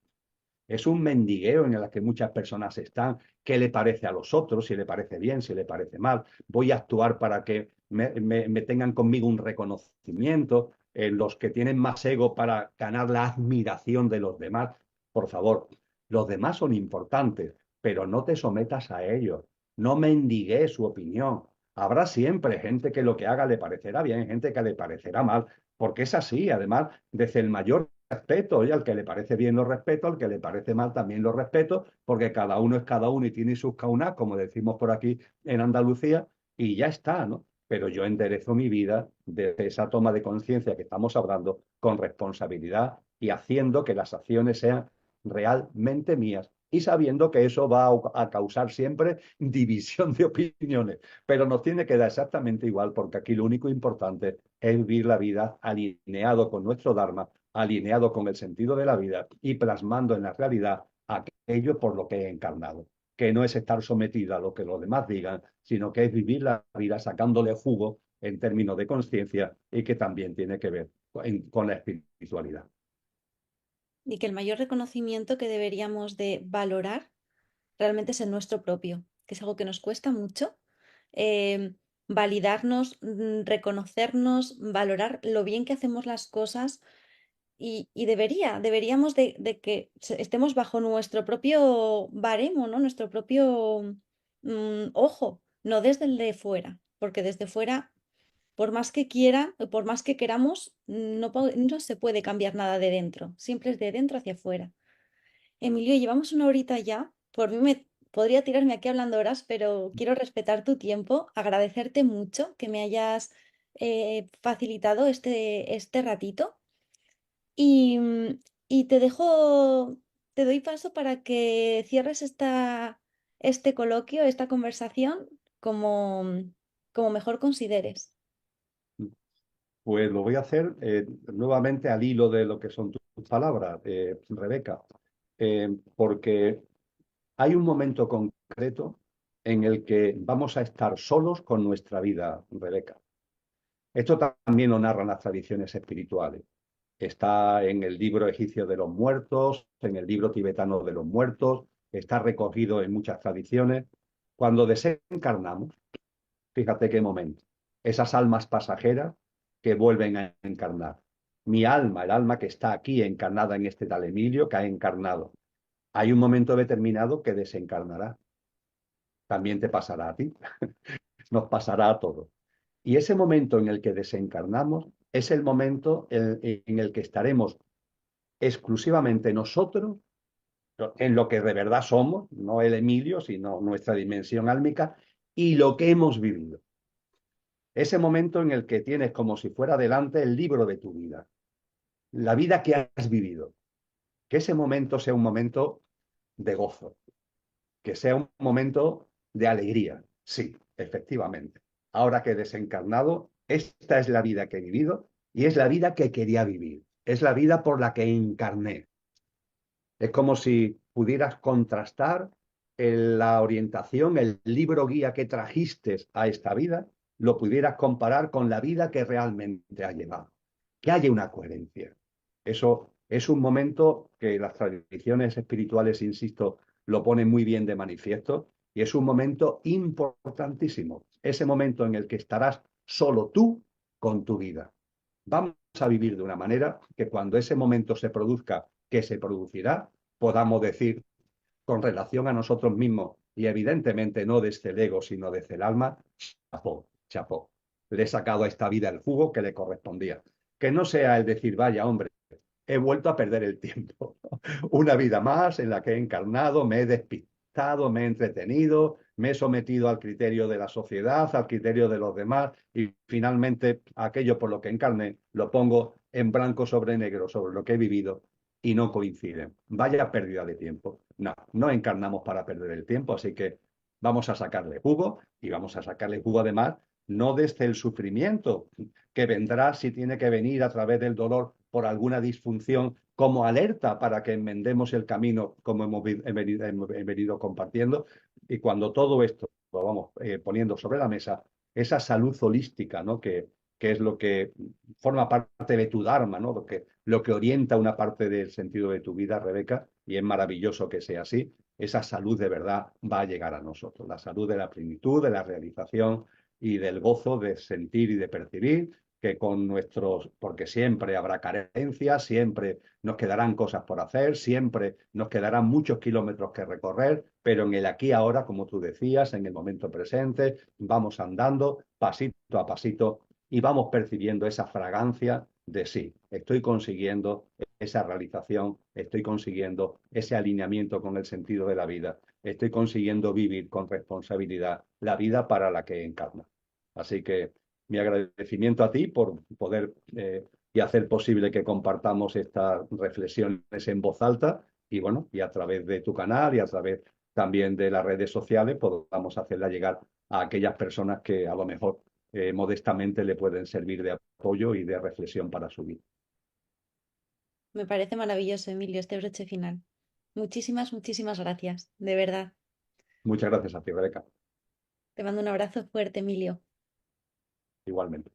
Es un mendigueo en el que muchas personas están. ¿Qué le parece a los otros? Si le parece bien, si le parece mal. Voy a actuar para que me tengan conmigo un reconocimiento. Los que tienen más ego para ganar la admiración de los demás. Por favor, los demás son importantes, pero no te sometas a ellos. No mendigues su opinión. Habrá siempre gente que lo que haga le parecerá bien, gente que le parecerá mal, porque es así. Además, desde el mayor respeto, y al que le parece bien lo respeto, al que le parece mal también lo respeto, porque cada uno es cada uno y tiene sus caunas, como decimos por aquí en Andalucía, y ya está, ¿no? Pero yo enderezo mi vida desde esa toma de conciencia que estamos hablando con responsabilidad y haciendo que las acciones sean realmente mías y sabiendo que eso va a causar siempre división de opiniones, pero nos tiene que dar exactamente igual porque aquí lo único importante es vivir la vida alineado con nuestro Dharma, alineado con el sentido de la vida y plasmando en la realidad aquello por lo que he encarnado, que no es estar sometido a lo que los demás digan, sino que es vivir la vida sacándole jugo en términos de conciencia y que también tiene que ver con la espiritualidad. Y que el mayor reconocimiento que deberíamos de valorar realmente es el nuestro propio, que es algo que nos cuesta mucho. Validarnos, reconocernos, valorar lo bien que hacemos las cosas y deberíamos de que estemos bajo nuestro propio baremo, ¿no? Nuestro propio ojo, no desde el de fuera, porque desde fuera por más que quiera, o por más que queramos, no se puede cambiar nada de dentro, siempre es de dentro hacia afuera. Emilio, llevamos una horita ya. Por mí me podría tirarme aquí hablando horas, pero quiero respetar tu tiempo, agradecerte mucho que me hayas facilitado este ratito y, y te doy paso para que cierres este coloquio, esta conversación, como, como mejor consideres. Pues lo voy a hacer nuevamente al hilo de lo que son tus palabras, Rebeca, porque hay un momento concreto en el que vamos a estar solos con nuestra vida, Rebeca. Esto también lo narran las tradiciones espirituales. Está en el libro egipcio de los muertos, en el libro tibetano de los muertos, está recogido en muchas tradiciones. Cuando desencarnamos, fíjate qué momento. Esas almas pasajeras que vuelven a encarnar. Mi alma, el alma que está aquí encarnada en este tal Emilio, que ha encarnado. Hay un momento determinado que desencarnará. También te pasará a ti, nos pasará a todos. Y ese momento en el que desencarnamos es el momento en el que estaremos exclusivamente nosotros en lo que de verdad somos, no el Emilio, sino nuestra dimensión álmica y lo que hemos vivido. Ese momento en el que tienes como si fuera delante el libro de tu vida, la vida que has vivido. Que ese momento sea un momento de gozo, que sea un momento de alegría. Sí, efectivamente. Ahora que he desencarnado, esta es la vida que he vivido y es la vida que quería vivir. Es la vida por la que encarné. Es como si pudieras contrastar la orientación, el libro guía que trajiste a esta vida, lo pudieras comparar con la vida que realmente ha llevado. Que haya una coherencia. Eso es un momento que las tradiciones espirituales, insisto, lo ponen muy bien de manifiesto y es un momento importantísimo. Ese momento en el que estarás solo tú con tu vida. Vamos a vivir de una manera que cuando ese momento se produzca, que se producirá, podamos decir con relación a nosotros mismos y evidentemente no desde el ego, sino desde el alma, chapó, chapó. Le he sacado a esta vida el jugo que le correspondía. Que no sea el decir, vaya hombre, he vuelto a perder el tiempo. Una vida más en la que he encarnado, me he despistado, me he entretenido, me he sometido al criterio de la sociedad, al criterio de los demás y finalmente aquello por lo que encarné lo pongo en blanco sobre negro sobre lo que he vivido y no coinciden. Vaya pérdida de tiempo. No, no encarnamos para perder el tiempo, así que vamos a sacarle jugo y vamos a sacarle jugo además no desde el sufrimiento, que vendrá si tiene que venir a través del dolor por alguna disfunción como alerta para que enmendemos el camino como he venido compartiendo. Y cuando todo esto lo vamos poniendo sobre la mesa, esa salud holística, ¿no? Que es lo que forma parte de tu Dharma, ¿no? Lo que orienta una parte del sentido de tu vida, Rebeca, y es maravilloso que sea así. Esa salud de verdad va a llegar a nosotros, la salud de la plenitud, de la realización y del gozo de sentir y de percibir que con nuestros, porque siempre habrá carencias, siempre nos quedarán cosas por hacer, siempre nos quedarán muchos kilómetros que recorrer, pero en el aquí y ahora, como tú decías, en el momento presente, vamos andando pasito a pasito y vamos percibiendo esa fragancia de sí, estoy consiguiendo esa realización, estoy consiguiendo ese alineamiento con el sentido de la vida, estoy consiguiendo vivir con responsabilidad la vida para la que encarna. Así que mi agradecimiento a ti por poder y hacer posible que compartamos estas reflexiones en voz alta y bueno, y a través de tu canal y a través también de las redes sociales podamos hacerla llegar a aquellas personas que a lo mejor modestamente le pueden servir de apoyo y de reflexión para su vida. Me parece maravilloso, Emilio, este broche final. Muchísimas, muchísimas gracias, de verdad. Muchas gracias a ti, Rebeca. Te mando un abrazo fuerte, Emilio. Igualmente.